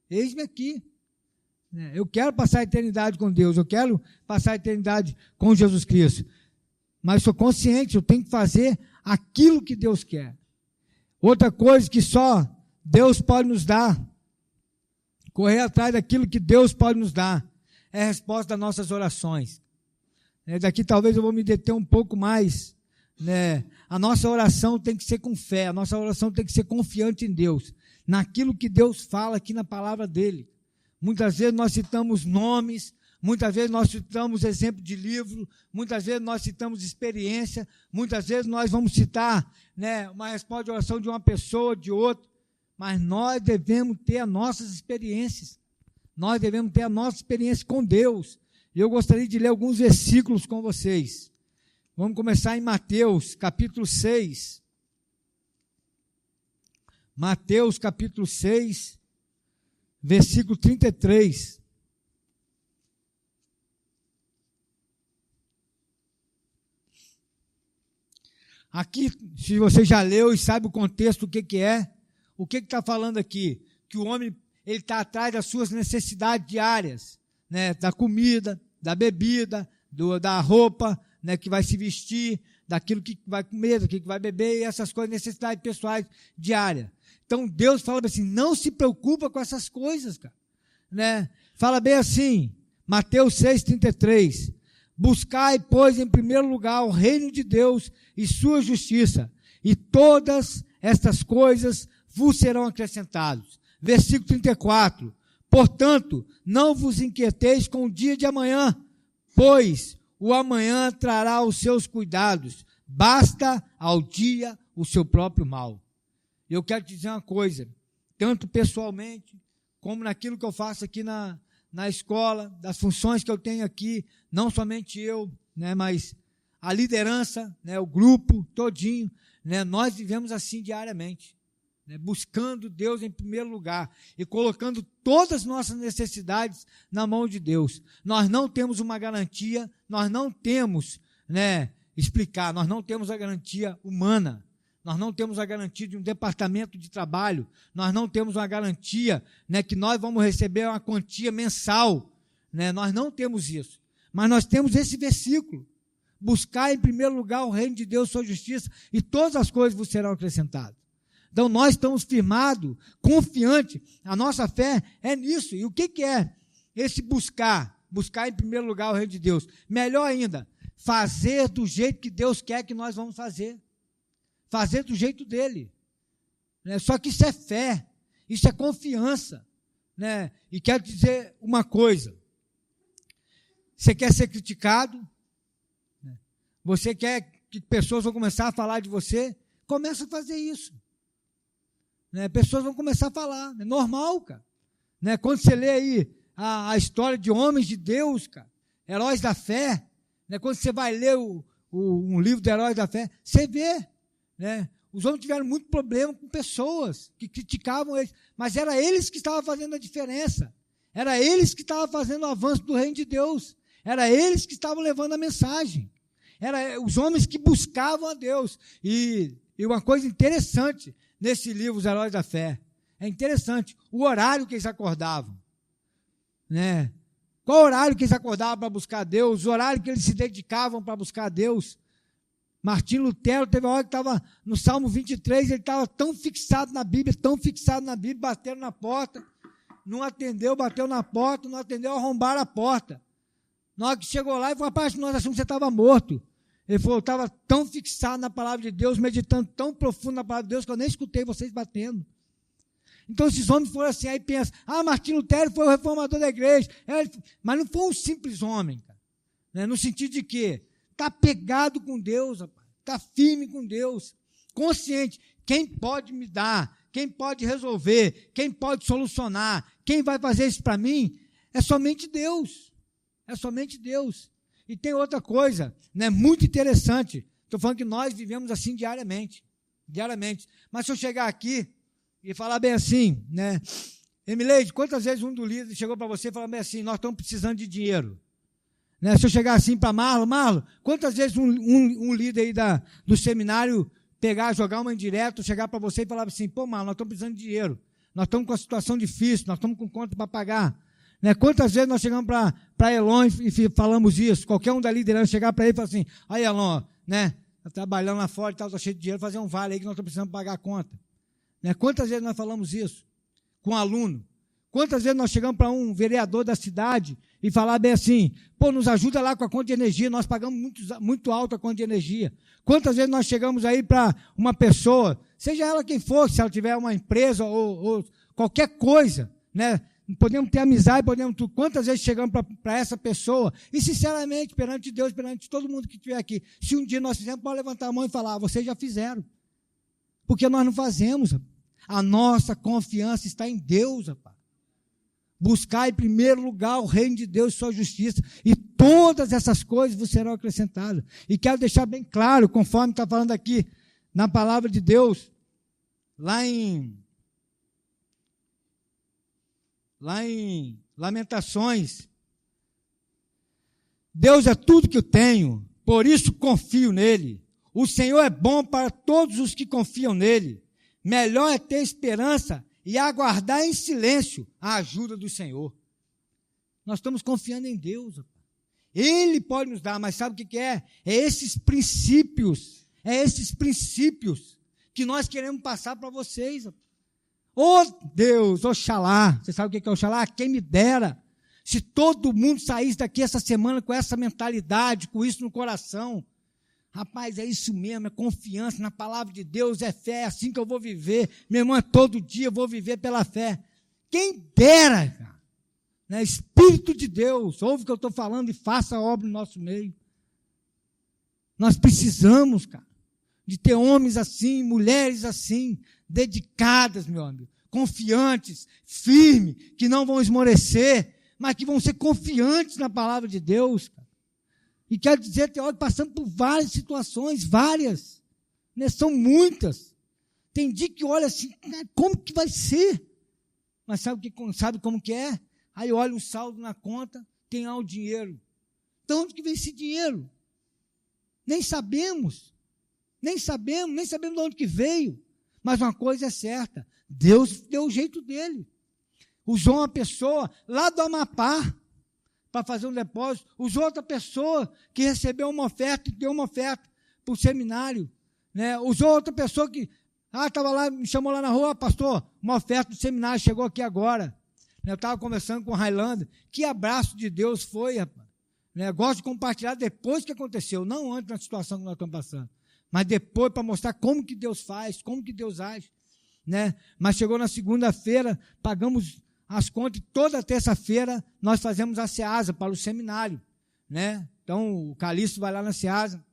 Eis-me aqui. Eu quero passar a eternidade com Deus, eu quero passar a eternidade com Jesus Cristo. Mas sou consciente, eu tenho que fazer aquilo que Deus quer. Outra coisa que só Deus pode nos dar, correr atrás daquilo que Deus pode nos dar, é a resposta das nossas orações. Daqui talvez eu vou me deter um pouco mais. A nossa oração tem que ser com fé, a nossa oração tem que ser confiante em Deus, naquilo que Deus fala aqui na palavra dele. Muitas vezes nós citamos nomes, muitas vezes nós citamos exemplo de livro, muitas vezes nós citamos experiência, muitas vezes nós vamos citar, uma resposta de oração de uma pessoa, de outra, mas nós devemos ter as nossas experiências, nós devemos ter a nossa experiência com Deus. E eu gostaria de ler alguns versículos com vocês. Vamos começar em Mateus, capítulo 6. Mateus, capítulo 6, versículo 33. Aqui, se você já leu e sabe o contexto, o que é, o que está falando aqui? Que o homem está atrás das suas necessidades diárias, da comida, da bebida, da roupa, que vai se vestir, daquilo que vai comer, daquilo que vai beber, e essas coisas, necessidades pessoais diárias. Então Deus fala assim, não se preocupa com essas coisas, cara. Fala bem assim, Mateus 6,33, buscai, pois, em primeiro lugar o reino de Deus e sua justiça, e todas estas coisas vos serão acrescentadas. Versículo 34, portanto, não vos inquieteis com o dia de amanhã, pois o amanhã trará os seus cuidados, basta ao dia o seu próprio mal. Eu quero te dizer uma coisa, tanto pessoalmente, como naquilo que eu faço aqui na escola, das funções que eu tenho aqui, não somente eu, mas a liderança, o grupo todinho, nós vivemos assim diariamente, buscando Deus em primeiro lugar e colocando todas as nossas necessidades na mão de Deus. Nós não temos uma garantia, nós não temos, explicar, nós não temos a garantia humana, nós não temos a garantia de um departamento de trabalho, nós não temos uma garantia, que nós vamos receber uma quantia mensal, nós não temos isso, mas nós temos esse versículo, buscar em primeiro lugar o reino de Deus, sua justiça, e todas as coisas vos serão acrescentadas. Então nós estamos firmados, confiantes, a nossa fé é nisso. E o que é esse buscar? Buscar em primeiro lugar o reino de Deus. Melhor ainda, fazer do jeito que Deus quer que nós vamos fazer. Fazer do jeito dele. Só que isso é fé, isso é confiança. E quero dizer uma coisa, Você quer ser criticado? Você quer que pessoas vão começar a falar de você? Começa a fazer isso. Pessoas vão começar a falar. É normal, cara. Quando você lê aí a história de homens de Deus, cara, heróis da fé, quando você vai ler um livro de heróis da fé, você vê, os homens tiveram muito problema com pessoas que criticavam eles, mas era eles que estavam fazendo a diferença, era eles que estavam fazendo o avanço do reino de Deus, era eles que estavam levando a mensagem, eram os homens que buscavam a Deus. E uma coisa interessante nesse livro, Os Heróis da Fé, é interessante o horário que eles acordavam, Qual horário que eles acordavam para buscar a Deus, o horário que eles se dedicavam para buscar a Deus. Martinho Lutero teve uma hora que estava no Salmo 23, ele estava tão fixado na Bíblia, bateram na porta, não atendeu, bateu na porta, não atendeu, arrombaram a porta. Na hora que chegou lá, ele falou: rapaz, nós achamos que você estava morto. Ele falou: eu estava tão fixado na palavra de Deus, meditando tão profundo na palavra de Deus, que eu nem escutei vocês batendo. Então esses homens foram assim, aí pensa: Martinho Lutero foi o reformador da igreja. Mas não foi um simples homem, cara. No sentido de quê? Está pegado com Deus, está firme com Deus, consciente. Quem pode me dar, quem pode resolver, quem pode solucionar, quem vai fazer isso para mim, é somente Deus. É somente Deus. E tem outra coisa, muito interessante. Estou falando que nós vivemos assim diariamente. Mas se eu chegar aqui e falar bem assim, Emileide, quantas vezes um dos líderes chegou para você e falou bem assim: nós estamos precisando de dinheiro? Se eu chegar assim para Marlon, quantas vezes um líder aí do seminário pegar, jogar uma indireta, chegar para você e falar assim: pô, Marlon, nós estamos precisando de dinheiro, nós estamos com uma situação difícil, nós estamos com conta para pagar. Quantas vezes nós chegamos para Elon e falamos isso? Qualquer um da liderança chegar para ele e falar assim: aí Elon, está trabalhando lá fora e tal, está cheio de dinheiro, fazer um vale aí que nós estamos precisando pagar a conta. Quantas vezes nós falamos isso com um aluno? Quantas vezes nós chegamos para um vereador da cidade e falar bem assim: pô, nos ajuda lá com a conta de energia, nós pagamos muito alto a conta de energia. Quantas vezes nós chegamos aí para uma pessoa, seja ela quem for, se ela tiver uma empresa ou qualquer coisa, podemos ter amizade, podemos tudo. Quantas vezes chegamos para essa pessoa e, sinceramente, perante Deus, perante todo mundo que estiver aqui, se um dia nós fizermos, pode levantar a mão e falar: vocês já fizeram. Porque nós não fazemos. A nossa confiança está em Deus, rapaz. Buscar em primeiro lugar o reino de Deus e sua justiça, e todas essas coisas vos serão acrescentadas. E quero deixar bem claro, conforme está falando aqui na palavra de Deus, lá em Lamentações: Deus é tudo que eu tenho, por isso confio nele. O Senhor é bom para todos os que confiam nele. Melhor é ter esperança e aguardar em silêncio a ajuda do Senhor. Nós estamos confiando em Deus. Ele pode nos dar, mas sabe o que é? É esses princípios que nós queremos passar para vocês. Oh Deus, Oxalá, você sabe o que é Oxalá? Quem me dera, se todo mundo saísse daqui essa semana com essa mentalidade, com isso no coração. Rapaz, é isso mesmo, é confiança na palavra de Deus, é fé, é assim que eu vou viver. Meu irmão, todo dia eu vou viver pela fé. Quem dera, cara, Espírito de Deus, ouve o que eu estou falando e faça a obra no nosso meio. Nós precisamos, cara, de ter homens assim, mulheres assim, dedicadas, meu amigo, confiantes, firmes, que não vão esmorecer, mas que vão ser confiantes na palavra de Deus, cara. E quero dizer, tem hora passando por várias situações, várias, são muitas. Tem dia que olha assim: como que vai ser? Mas sabe como que é? Aí olha o saldo na conta, tem lá o dinheiro. Então, onde que vem esse dinheiro? Nem sabemos de onde que veio. Mas uma coisa é certa: Deus deu o jeito dele. Usou uma pessoa lá do Amapá para fazer um depósito, usou outra pessoa que recebeu uma oferta e deu uma oferta para o seminário, usou outra pessoa que estava lá, me chamou lá na rua: pastor, uma oferta do seminário chegou aqui agora. Eu estava conversando com o Highlander, que abraço de Deus foi, rapaz. Gosto de compartilhar depois que aconteceu, não antes da situação que nós estamos passando, mas depois, para mostrar como que Deus faz, como que Deus age. Mas chegou na segunda-feira, pagamos as contas, e toda terça-feira nós fazemos a ceasa para o seminário. né? Então, o Calixto vai lá na Ceasa,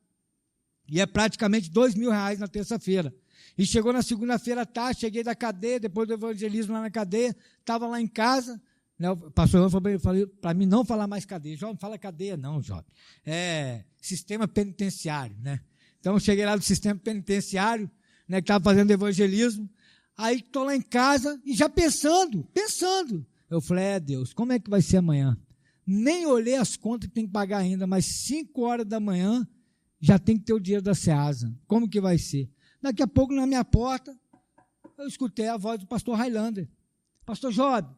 e é praticamente R$2.000 na terça-feira. E chegou na segunda-feira à tarde, cheguei da cadeia, depois do evangelismo lá na cadeia, estava lá em casa, né, o pastor João falou para mim não falar mais cadeia. Jovem, fala cadeia não, jovem. É sistema penitenciário, né? Então, eu cheguei lá do sistema penitenciário, né, que estava fazendo evangelismo, aí estou lá em casa e já pensando. Eu falei, Deus, como é que vai ser amanhã? Nem olhei as contas que tem que pagar ainda, mas 5 horas da manhã já tem que ter o dinheiro da Ceasa. Como que vai ser? Daqui a pouco, na minha porta, eu escutei a voz do pastor Highlander. Pastor Job,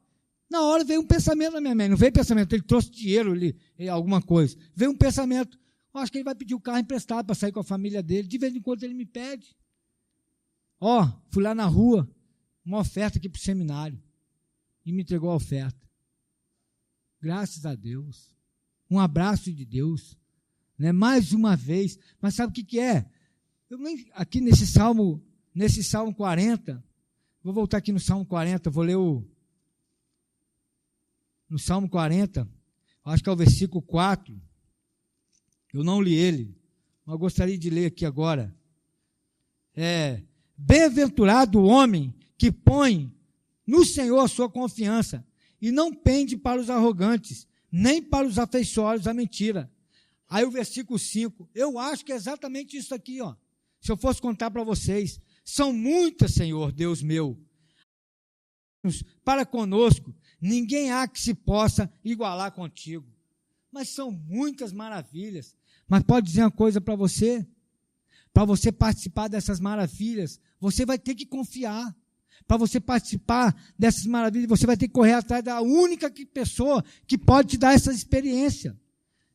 na hora veio um pensamento na minha mente. Não veio pensamento, ele trouxe dinheiro ali, alguma coisa. Veio um pensamento, eu acho que ele vai pedir o carro emprestado para sair com a família dele. De vez em quando ele me pede. Fui lá na rua, uma oferta aqui para o seminário. E me entregou a oferta. Graças a Deus. Um abraço de Deus. Né? Mais uma vez. Mas sabe o que é? Aqui nesse Salmo 40, vou voltar aqui no Salmo 40, vou ler no Salmo 40, acho que é o versículo 4, eu não li ele, mas gostaria de ler aqui agora. Bem-aventurado o homem que põe no Senhor a sua confiança e não pende para os arrogantes, nem para os afeiçoados à mentira. Aí o versículo 5, eu acho que é exatamente isso aqui, se eu fosse contar para vocês, são muitas, Senhor, Deus meu, para conosco, ninguém há que se possa igualar contigo, mas são muitas maravilhas. Mas pode dizer uma coisa para você participar dessas maravilhas, você vai ter que confiar. Para você participar dessas maravilhas, você vai ter que correr atrás da única pessoa que pode te dar essa experiência,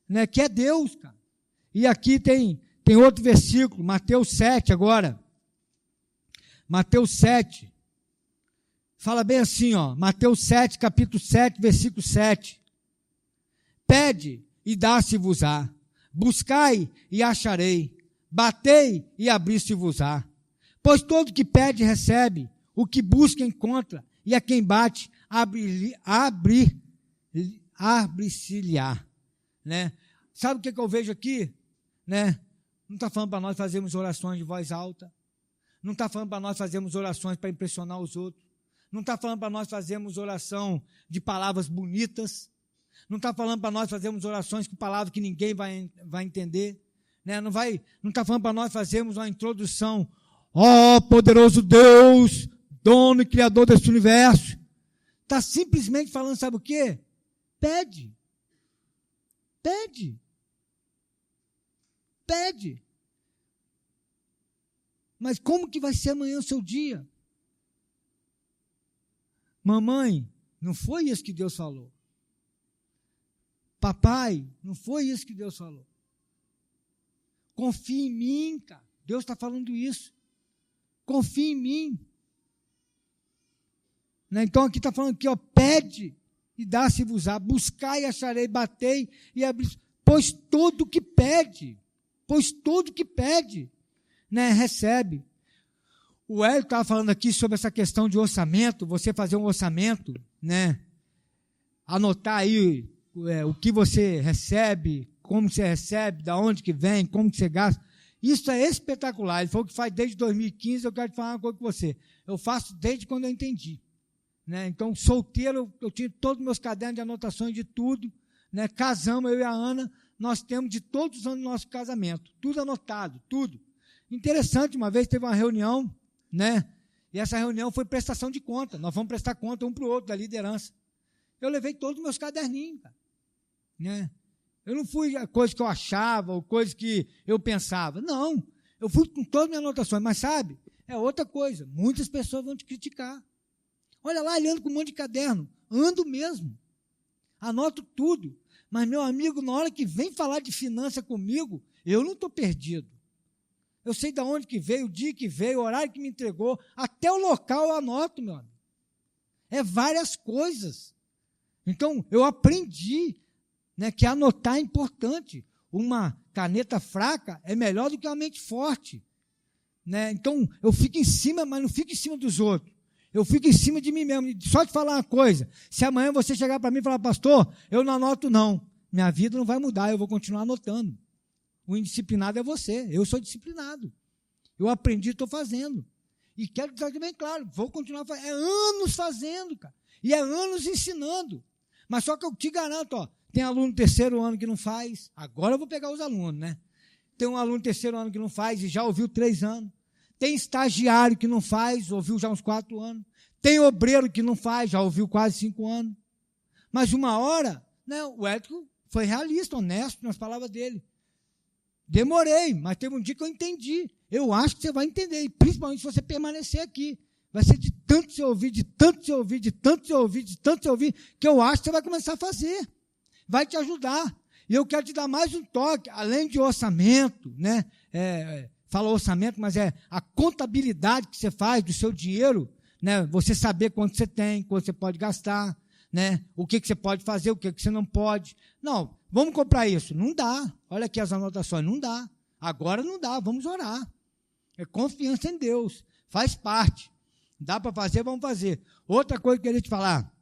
né? Que é Deus, cara. E aqui tem outro versículo, Mateus 7 agora. Mateus 7. Fala bem assim, Mateus 7, capítulo 7, versículo 7. Pede e dá-se-vos-á. Buscai e acharei. Batei e abri-se-vos-á. Pois todo que pede recebe, o que busca encontra, e a quem bate abre-se-lhe-á. Né? Sabe o que eu vejo aqui? Né? Não está falando para nós fazermos orações de voz alta. Não está falando para nós fazermos orações para impressionar os outros. Não está falando para nós fazermos oração de palavras bonitas. Não está falando para nós fazermos orações com palavras que ninguém vai entender. Né? Não está falando para nós fazermos uma introdução. Poderoso Deus, dono e criador deste universo. Está simplesmente falando, sabe o quê? Pede. Mas como que vai ser amanhã o seu dia? Mamãe, não foi isso que Deus falou. Papai, não foi isso que Deus falou. Confia em mim, cara. Deus está falando isso. Confia em mim. Né? Então aqui está falando que pede e dá-se-vos-á, buscai e acharei, batei e abri. Pois todo que pede, né, recebe. O Hélio estava falando aqui sobre essa questão de orçamento, você fazer um orçamento, né, anotar aí o que você recebe, como você recebe, de onde que vem, como que você gasta. Isso é espetacular. Ele falou que faz desde 2015, eu quero te falar uma coisa com você. Eu faço desde quando eu entendi. Né? Então, solteiro, eu tinha todos os meus cadernos de anotações de tudo. Né? Casamos, eu e a Ana, nós temos de todos os anos do nosso casamento. Tudo anotado, tudo. Interessante, uma vez teve uma reunião, né? E essa reunião foi prestação de conta. Nós vamos prestar conta um para o outro, da liderança. Eu levei todos os meus caderninhos, cara. Né? Eu não fui a coisa que eu achava, ou coisa que eu pensava. Não, eu fui com todas as minhas anotações. Mas sabe, é outra coisa. Muitas pessoas vão te criticar. Olha lá, ele anda com um monte de caderno. Ando mesmo. Anoto tudo. Mas, meu amigo, na hora que vem falar de finança comigo, eu não estou perdido. Eu sei de onde que veio, o dia que veio, o horário que me entregou, até o local eu anoto, meu amigo. É várias coisas. Então, eu aprendi, né, que anotar é importante. Uma caneta fraca é melhor do que uma mente forte. Né? Então, eu fico em cima, mas não fico em cima dos outros. Eu fico em cima de mim mesmo. Só te falar uma coisa, se amanhã você chegar para mim e falar, pastor, eu não anoto não. minha vida não vai mudar, eu vou continuar anotando. O indisciplinado é você, eu sou disciplinado. Eu aprendi e estou fazendo. E quero deixar bem claro, vou continuar fazendo. É anos fazendo, cara. E é anos ensinando. Mas só que eu te garanto, ó, tem aluno terceiro ano que não faz. Agora eu vou pegar os alunos, né? Tem um aluno terceiro ano que não faz e já ouviu 3 anos. Tem estagiário que não faz, ouviu já uns 4 anos. Tem obreiro que não faz, já ouviu quase 5 anos. Mas uma hora, né, o Ético foi realista, honesto nas palavras dele. Demorei, mas teve um dia que eu entendi. Eu acho que você vai entender, e principalmente se você permanecer aqui. Vai ser de tanto você ouvir, de tanto você ouvir, de tanto você ouvir, de tanto você ouvir, que eu acho que você vai começar a fazer. Vai te ajudar. E eu quero te dar mais um toque, além de orçamento, né? Fala orçamento, mas é a contabilidade que você faz do seu dinheiro, né? Você saber quanto você tem, quanto você pode gastar, né? O que você pode fazer, o que você não pode. Não, vamos comprar isso. Não dá. Olha aqui as anotações, não dá. Agora não dá, vamos orar. É confiança em Deus, faz parte. Dá para fazer, vamos fazer. Outra coisa que eu queria te falar,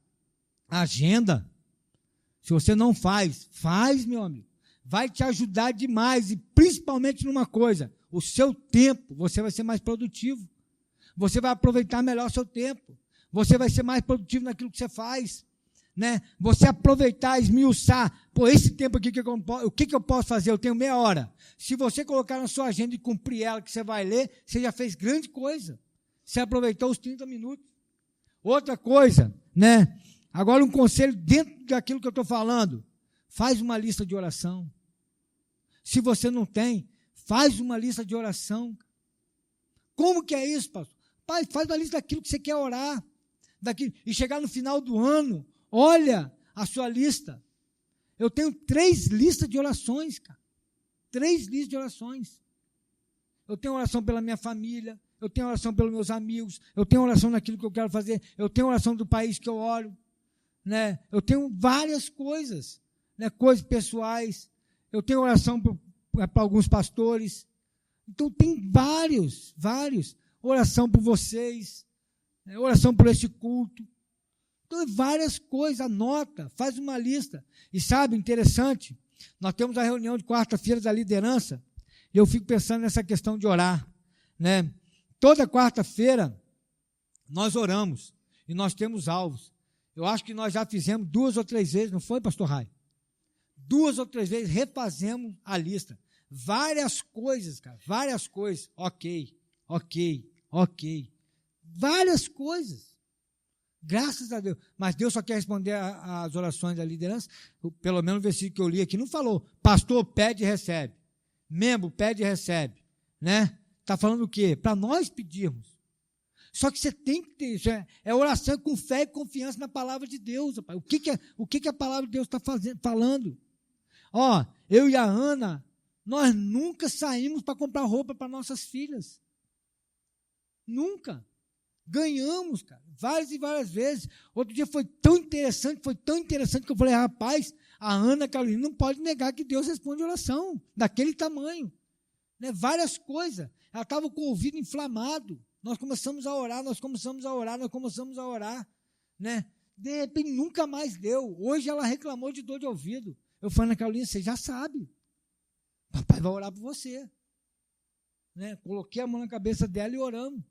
agenda. Se você não faz, meu amigo. Vai te ajudar demais, e principalmente numa coisa, o seu tempo, você vai ser mais produtivo. Você vai aproveitar melhor o seu tempo. Você vai ser mais produtivo naquilo que você faz. Né? Você aproveitar, esmiuçar, pô, esse tempo aqui, o que eu posso fazer? Eu tenho meia hora. Se você colocar na sua agenda e cumprir ela, que você vai ler, você já fez grande coisa. Você aproveitou os 30 minutos. Outra coisa, né? Agora um conselho dentro daquilo que eu estou falando. Faz uma lista de oração. Se você não tem, faz uma lista de oração. Como que é isso, pastor? Pai, faz uma lista daquilo que você quer orar. E chegar no final do ano, olha a sua lista. Eu tenho 3 listas de orações, cara. 3 listas de orações. Eu tenho oração pela minha família, eu tenho oração pelos meus amigos, eu tenho oração naquilo que eu quero fazer, eu tenho oração do país que eu oro, né? Eu tenho várias coisas, né? Coisas pessoais, eu tenho oração para alguns pastores. Então tem vários. Oração por vocês, né? Oração por este culto. Então, várias coisas, anota, faz uma lista. E sabe, interessante, nós temos a reunião de quarta-feira da liderança, e eu fico pensando nessa questão de orar, né? Toda quarta-feira nós oramos, e nós temos alvos. Eu acho que nós já fizemos 2 ou 3 vezes, não foi, pastor Rai? 2 ou 3 vezes refazemos a lista. Várias coisas, cara, várias coisas. Ok. Várias coisas. Graças a Deus. Mas Deus só quer responder às orações da liderança. Pelo menos o versículo que eu li aqui não falou. Pastor pede e recebe. Membro pede e recebe. Né? Está falando o quê? Para nós pedirmos. Só que você tem que ter isso. É oração com fé e confiança na palavra de Deus. Rapaz. O que a palavra de Deus está falando? Ó, eu e a Ana, nós nunca saímos para comprar roupa para nossas filhas. Nunca. Ganhamos, cara, várias e várias vezes. Outro dia foi tão interessante que eu falei, rapaz, a Ana Carolina não pode negar que Deus responde oração, daquele tamanho. Né? Várias coisas. Ela estava com o ouvido inflamado. Nós começamos a orar. Né? De repente, nunca mais deu. Hoje ela reclamou de dor de ouvido. Eu falei, Ana Carolina, você já sabe. Papai vai orar por você. Né? Coloquei a mão na cabeça dela e oramos.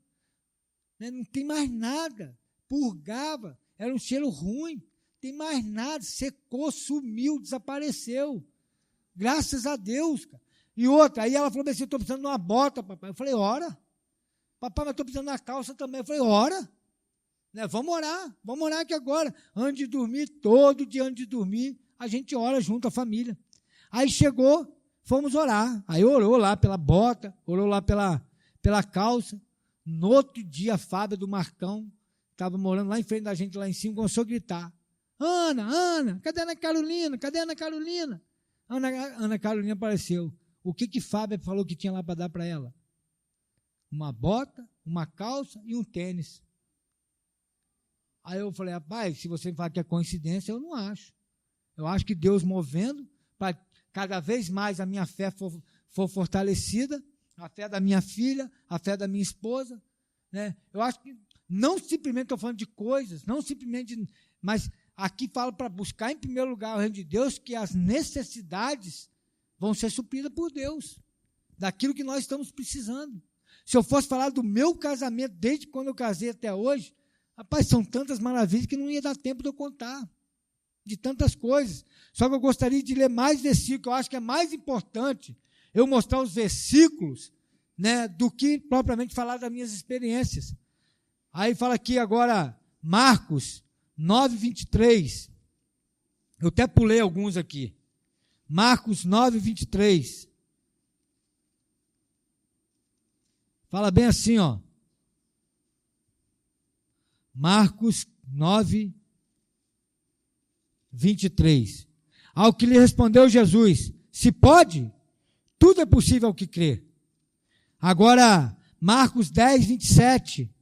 Não tem mais nada, purgava, era um cheiro ruim, tem mais nada, secou, sumiu, desapareceu, graças a Deus, cara. E outra, aí ela falou assim, estou precisando de uma bota, papai. Eu falei, ora, papai, mas estou precisando de uma calça também. Eu falei, ora, né? Vamos orar aqui agora, antes de dormir, todo dia antes de dormir, a gente ora junto, a família. Aí chegou, fomos orar, aí orou lá pela bota, orou lá pela calça. No outro dia, a Fábia do Marcão, estava morando lá em frente da gente, lá em cima, começou a gritar, Ana, cadê a Ana Carolina? Ana Carolina apareceu. O que Fábia falou que tinha lá para dar para ela? Uma bota, uma calça e um tênis. Aí eu falei, rapaz, se você falar que é coincidência, eu não acho. Eu acho que Deus movendo, para cada vez mais a minha fé for fortalecida, a fé da minha filha, a fé da minha esposa, né? Eu acho que não simplesmente estou falando de coisas, não simplesmente, mas aqui fala para buscar em primeiro lugar o reino de Deus, que as necessidades vão ser supridas por Deus, daquilo que nós estamos precisando. Se eu fosse falar do meu casamento, desde quando eu casei até hoje, rapaz, são tantas maravilhas que não ia dar tempo de eu contar, de tantas coisas. Só que eu gostaria de ler mais versículos, eu acho que é mais importante eu mostrar os versículos, né, do que propriamente falar das minhas experiências. Aí fala aqui agora, Marcos 9, 23. Eu até pulei alguns aqui. Marcos 9, 23. Fala bem assim, ó. Marcos 9, 23. Ao que lhe respondeu Jesus: se pode, tudo é possível ao que crê. Agora, Marcos 10, 27.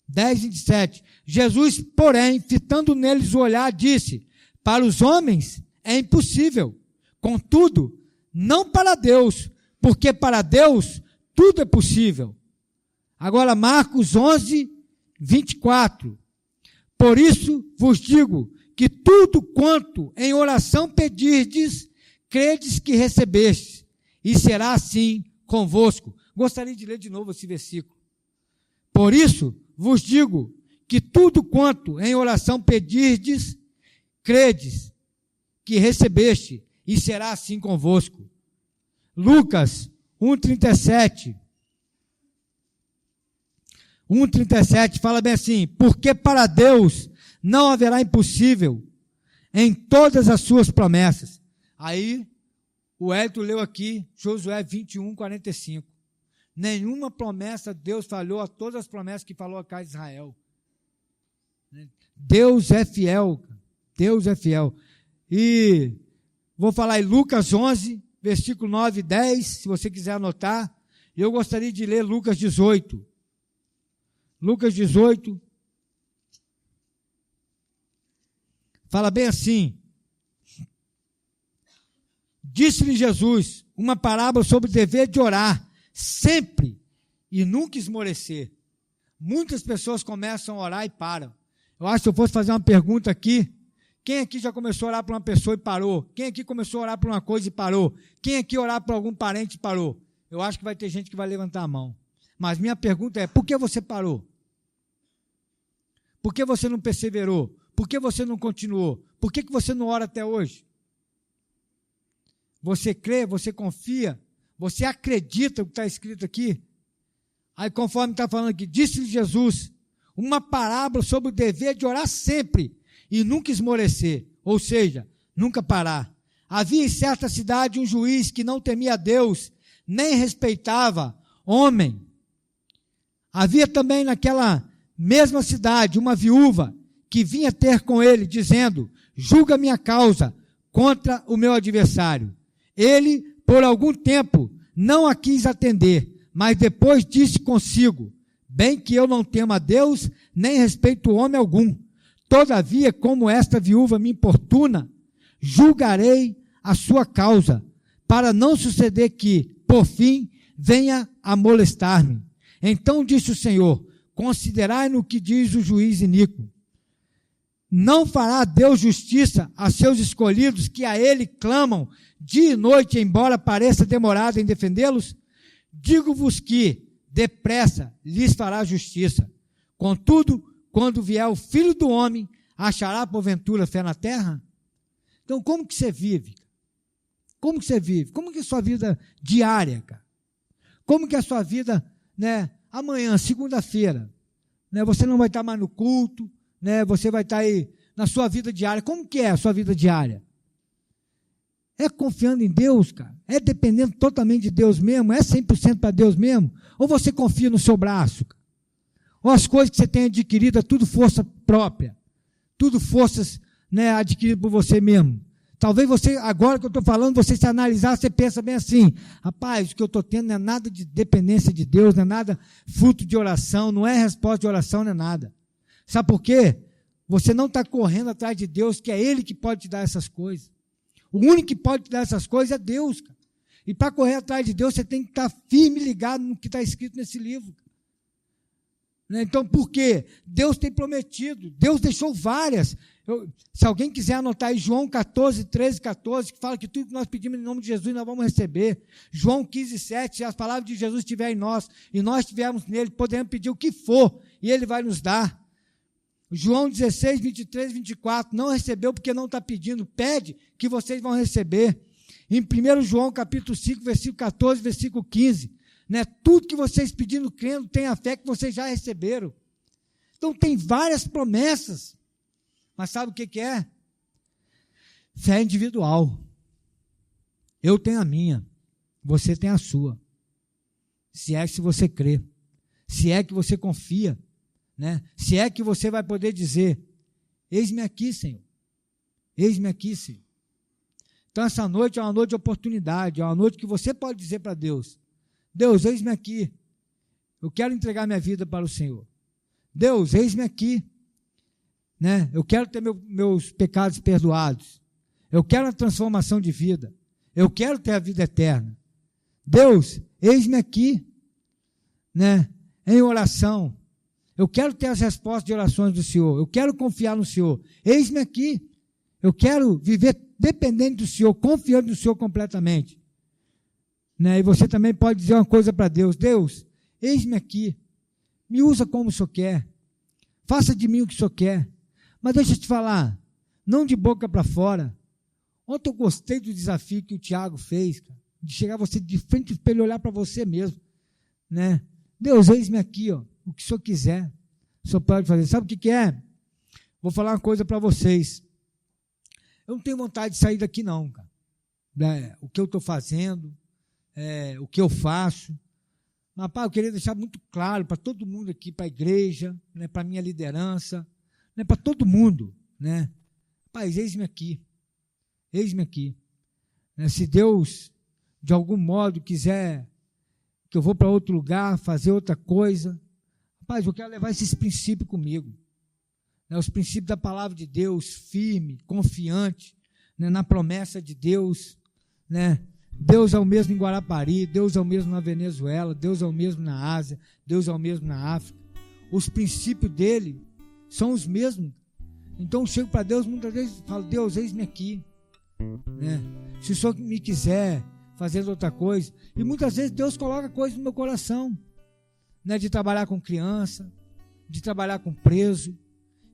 10, 27. Jesus, porém, fitando neles o olhar, disse: para os homens é impossível, contudo, não para Deus, porque para Deus tudo é possível. Agora, Marcos 11, 24. Por isso vos digo que tudo quanto em oração pedirdes, credes que recebestes, e será assim convosco. Gostaria de ler de novo esse versículo. Por isso vos digo que tudo quanto em oração pedirdes, credes que recebeste, e será assim convosco. Lucas 1,37. 1,37 fala bem assim: porque para Deus não haverá impossível em todas as suas promessas. Aí, o Hélio leu aqui, Josué 21, 45. Nenhuma promessa Deus falhou a todas as promessas que falou a casa de Israel. Deus é fiel. Deus é fiel. E vou falar em Lucas 11, versículo 9 e 10, se você quiser anotar. Eu gostaria de ler Lucas 18. Lucas 18. Fala bem assim: disse-lhe Jesus uma parábola sobre o dever de orar sempre e nunca esmorecer. Muitas pessoas começam a orar e param. Eu acho que se eu fosse fazer uma pergunta aqui, quem aqui já começou a orar por uma pessoa e parou? Quem aqui começou a orar por uma coisa e parou? Quem aqui orar por algum parente e parou? Eu acho que vai ter gente que vai levantar a mão. Mas minha pergunta é: por que você parou? Por que você não perseverou? Por que você não continuou? Por que você não ora até hoje? Você crê, você confia, você acredita no que está escrito aqui? Aí, conforme está falando aqui, disse Jesus uma parábola sobre o dever de orar sempre e nunca esmorecer, ou seja, nunca parar. Havia em certa cidade um juiz que não temia a Deus, nem respeitava homem. Havia também naquela mesma cidade uma viúva que vinha ter com ele, dizendo: julga minha causa contra o meu adversário. Ele, por algum tempo, não a quis atender, mas depois disse consigo: bem que eu não temo a Deus, nem respeito homem algum. Todavia, como esta viúva me importuna, julgarei a sua causa, para não suceder que, por fim, venha a molestar-me. Então disse o Senhor: considerai no que diz o juiz iníquo. Não fará Deus justiça a seus escolhidos que a ele clamam dia e noite, embora pareça demorado em defendê-los? Digo-vos que, depressa, lhes fará justiça. Contudo, quando vier o Filho do Homem, achará porventura fé na terra? Então, como que você vive? Como que você vive? Como que é a sua vida diária, cara? Como que é a sua vida, né, amanhã, segunda-feira? Né, você não vai estar mais no culto, né, você vai estar aí na sua vida diária. Como que é a sua vida diária? É confiando em Deus, cara? É dependendo totalmente de Deus mesmo? É 100% para Deus mesmo? Ou você confia no seu braço? Cara? Ou as coisas que você tem adquirido é tudo força própria? Tudo forças, né, adquiridas por você mesmo? Talvez você, agora que eu estou falando, você se analisar, você pensa bem assim: rapaz, o que eu estou tendo não é nada de dependência de Deus, não é nada fruto de oração, não é resposta de oração, não é nada. Sabe por quê? Você não está correndo atrás de Deus, que é Ele que pode te dar essas coisas. O único que pode te dar essas coisas é Deus, cara. E para correr atrás de Deus, você tem que estar firme e ligado no que está escrito nesse livro. Né? Então, por quê? Deus tem prometido, Deus deixou várias. Se alguém quiser anotar aí, João 14, 13, 14, que fala que tudo que nós pedimos em nome de Jesus, nós vamos receber. João 15, 7, se as palavras de Jesus estiverem em nós, e nós estivermos nele, podemos pedir o que for, e ele vai nos dar. João 16, 23, 24, não recebeu porque não está pedindo, pede que vocês vão receber. Em 1 João capítulo 5, versículo 14, versículo 15, né? Tudo que vocês pedindo, crendo, tenha fé que vocês já receberam. Então tem várias promessas, mas sabe o que é? Fé individual. Eu tenho a minha, você tem a sua. Se é que você crê, se é que você confia, né? Se é que você vai poder dizer, eis-me aqui, Senhor, eis-me aqui, Senhor. Então essa noite é uma noite de oportunidade, é uma noite que você pode dizer para Deus, Deus, eis-me aqui, eu quero entregar minha vida para o Senhor. Deus, eis-me aqui, né? Eu quero ter meus pecados perdoados, eu quero a transformação de vida, eu quero ter a vida eterna. Deus, eis-me aqui, né? Em oração, eu quero ter as respostas de orações do Senhor, eu quero confiar no Senhor, eis-me aqui, eu quero viver dependente do Senhor, confiando no Senhor completamente. Né? E você também pode dizer uma coisa para Deus, Deus, eis-me aqui, me usa como o Senhor quer, faça de mim o que o Senhor quer, mas deixa eu te falar, não de boca para fora. Ontem eu gostei do desafio que o Tiago fez, cara, de chegar você de frente para ele olhar para você mesmo, né? Deus, eis-me aqui, ó, o que o Senhor quiser, o Senhor pode fazer. Sabe o que é? Vou falar uma coisa para vocês. Eu não tenho vontade de sair daqui não, cara. O que eu estou fazendo, o que eu faço. Mas, rapaz, eu queria deixar muito claro para todo mundo aqui, para a igreja, né, para a minha liderança, né, para todo mundo, né? Rapaz, eis-me aqui. Eis-me aqui. Né, se Deus, de algum modo, quiser que eu vou para outro lugar, fazer outra coisa, rapaz, eu quero levar esses princípios comigo. Né, os princípios da palavra de Deus, firme, confiante, né, na promessa de Deus, né? Deus é o mesmo em Guarapari, Deus é o mesmo na Venezuela, Deus é o mesmo na Ásia, Deus é o mesmo na África. Os princípios dele são os mesmos. Então eu chego para Deus, muitas vezes falo, Deus, eis-me aqui. Né? Se o Senhor me quiser fazer outra coisa, e muitas vezes Deus coloca coisas no meu coração, né? De trabalhar com criança, de trabalhar com preso,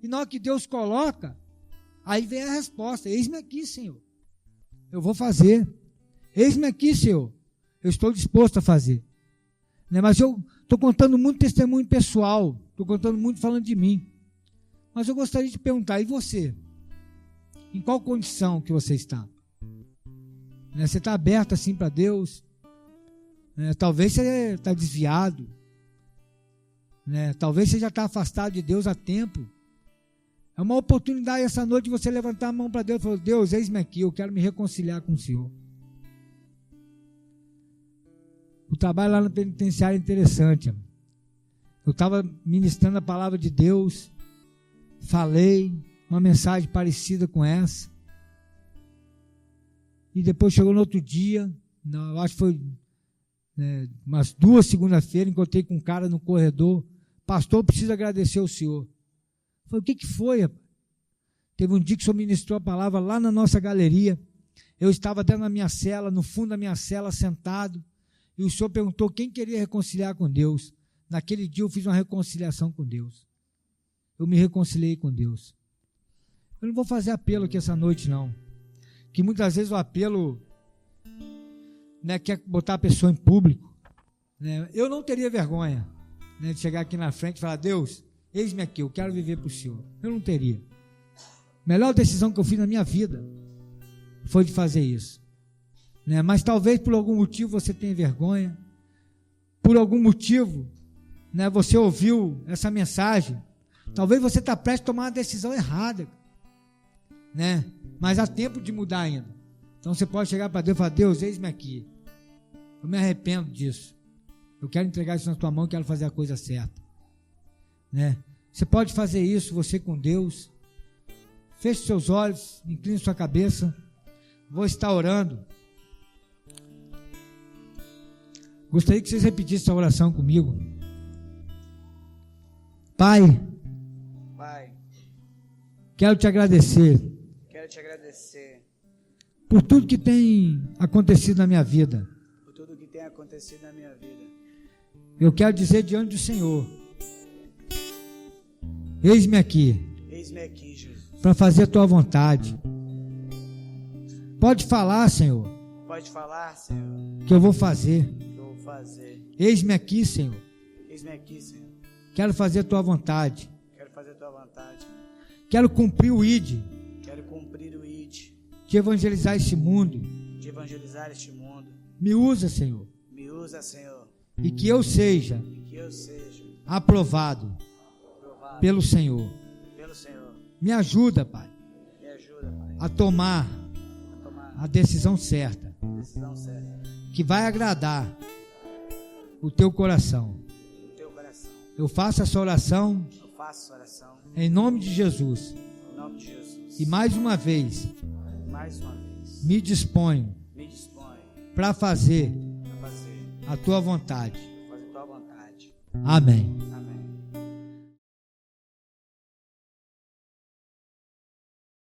e na hora que Deus coloca, aí vem a resposta, eis-me aqui, Senhor, eu vou fazer, eis-me aqui, Senhor, eu estou disposto a fazer, né? Mas eu estou contando muito testemunho pessoal, estou contando muito falando de mim, mas eu gostaria de perguntar, e você? Em qual condição que você está? Né? Você está aberto assim para Deus? Né? Talvez você está desviado, né? Talvez você já está afastado de Deus há tempo. É uma oportunidade essa noite de você levantar a mão para Deus e falar, Deus, eis-me aqui, eu quero me reconciliar com o Senhor. O trabalho lá no penitenciário é interessante. Eu estava ministrando a palavra de Deus, falei uma mensagem parecida com essa, e depois chegou no outro dia, eu acho que foi umas 2 segundas-feiras, encontrei com um cara no corredor, pastor, eu preciso agradecer ao senhor. Eu falei, o que foi, rapaz? Teve um dia que o senhor ministrou a palavra lá na nossa galeria, eu estava até na minha cela, no fundo da minha cela, sentado, e o senhor perguntou quem queria reconciliar com Deus. Naquele dia eu fiz uma reconciliação com Deus, eu me reconciliei com Deus. Eu não vou fazer apelo aqui essa noite não, que muitas vezes o apelo, né, quer botar a pessoa em público, né? Eu não teria vergonha, né, de chegar aqui na frente e falar, Deus, eis-me aqui, eu quero viver para o Senhor. Eu não teria. A melhor decisão que eu fiz na minha vida foi de fazer isso, né? Mas talvez por algum motivo você tenha vergonha, por algum motivo, né, você ouviu essa mensagem, talvez você está prestes a tomar uma decisão errada, né? Mas há tempo de mudar ainda. Então você pode chegar para Deus e falar, Deus, eis-me aqui, eu me arrependo disso, eu quero entregar isso na tua mão, quero fazer a coisa certa, né? Você pode fazer isso, você com Deus. Feche seus olhos, incline sua cabeça, vou estar orando. Gostaria que vocês repetissem essa oração comigo. Pai, quero te agradecer por tudo que tem acontecido na minha vida. Eu quero dizer diante do Senhor: eis-me aqui, Jesus. para fazer a tua vontade. Pode falar, Senhor, que eu vou fazer. Eis-me aqui, Senhor. Quero fazer a tua vontade. Quero cumprir o ID de evangelizar este mundo. Me usa, Senhor. E que eu seja aprovado pelo Senhor. Me ajuda, Pai, a tomar a decisão certa, que vai agradar o teu coração. Eu faço essa oração em nome de Jesus. E mais uma vez me disponho para fazer a tua vontade. Amém.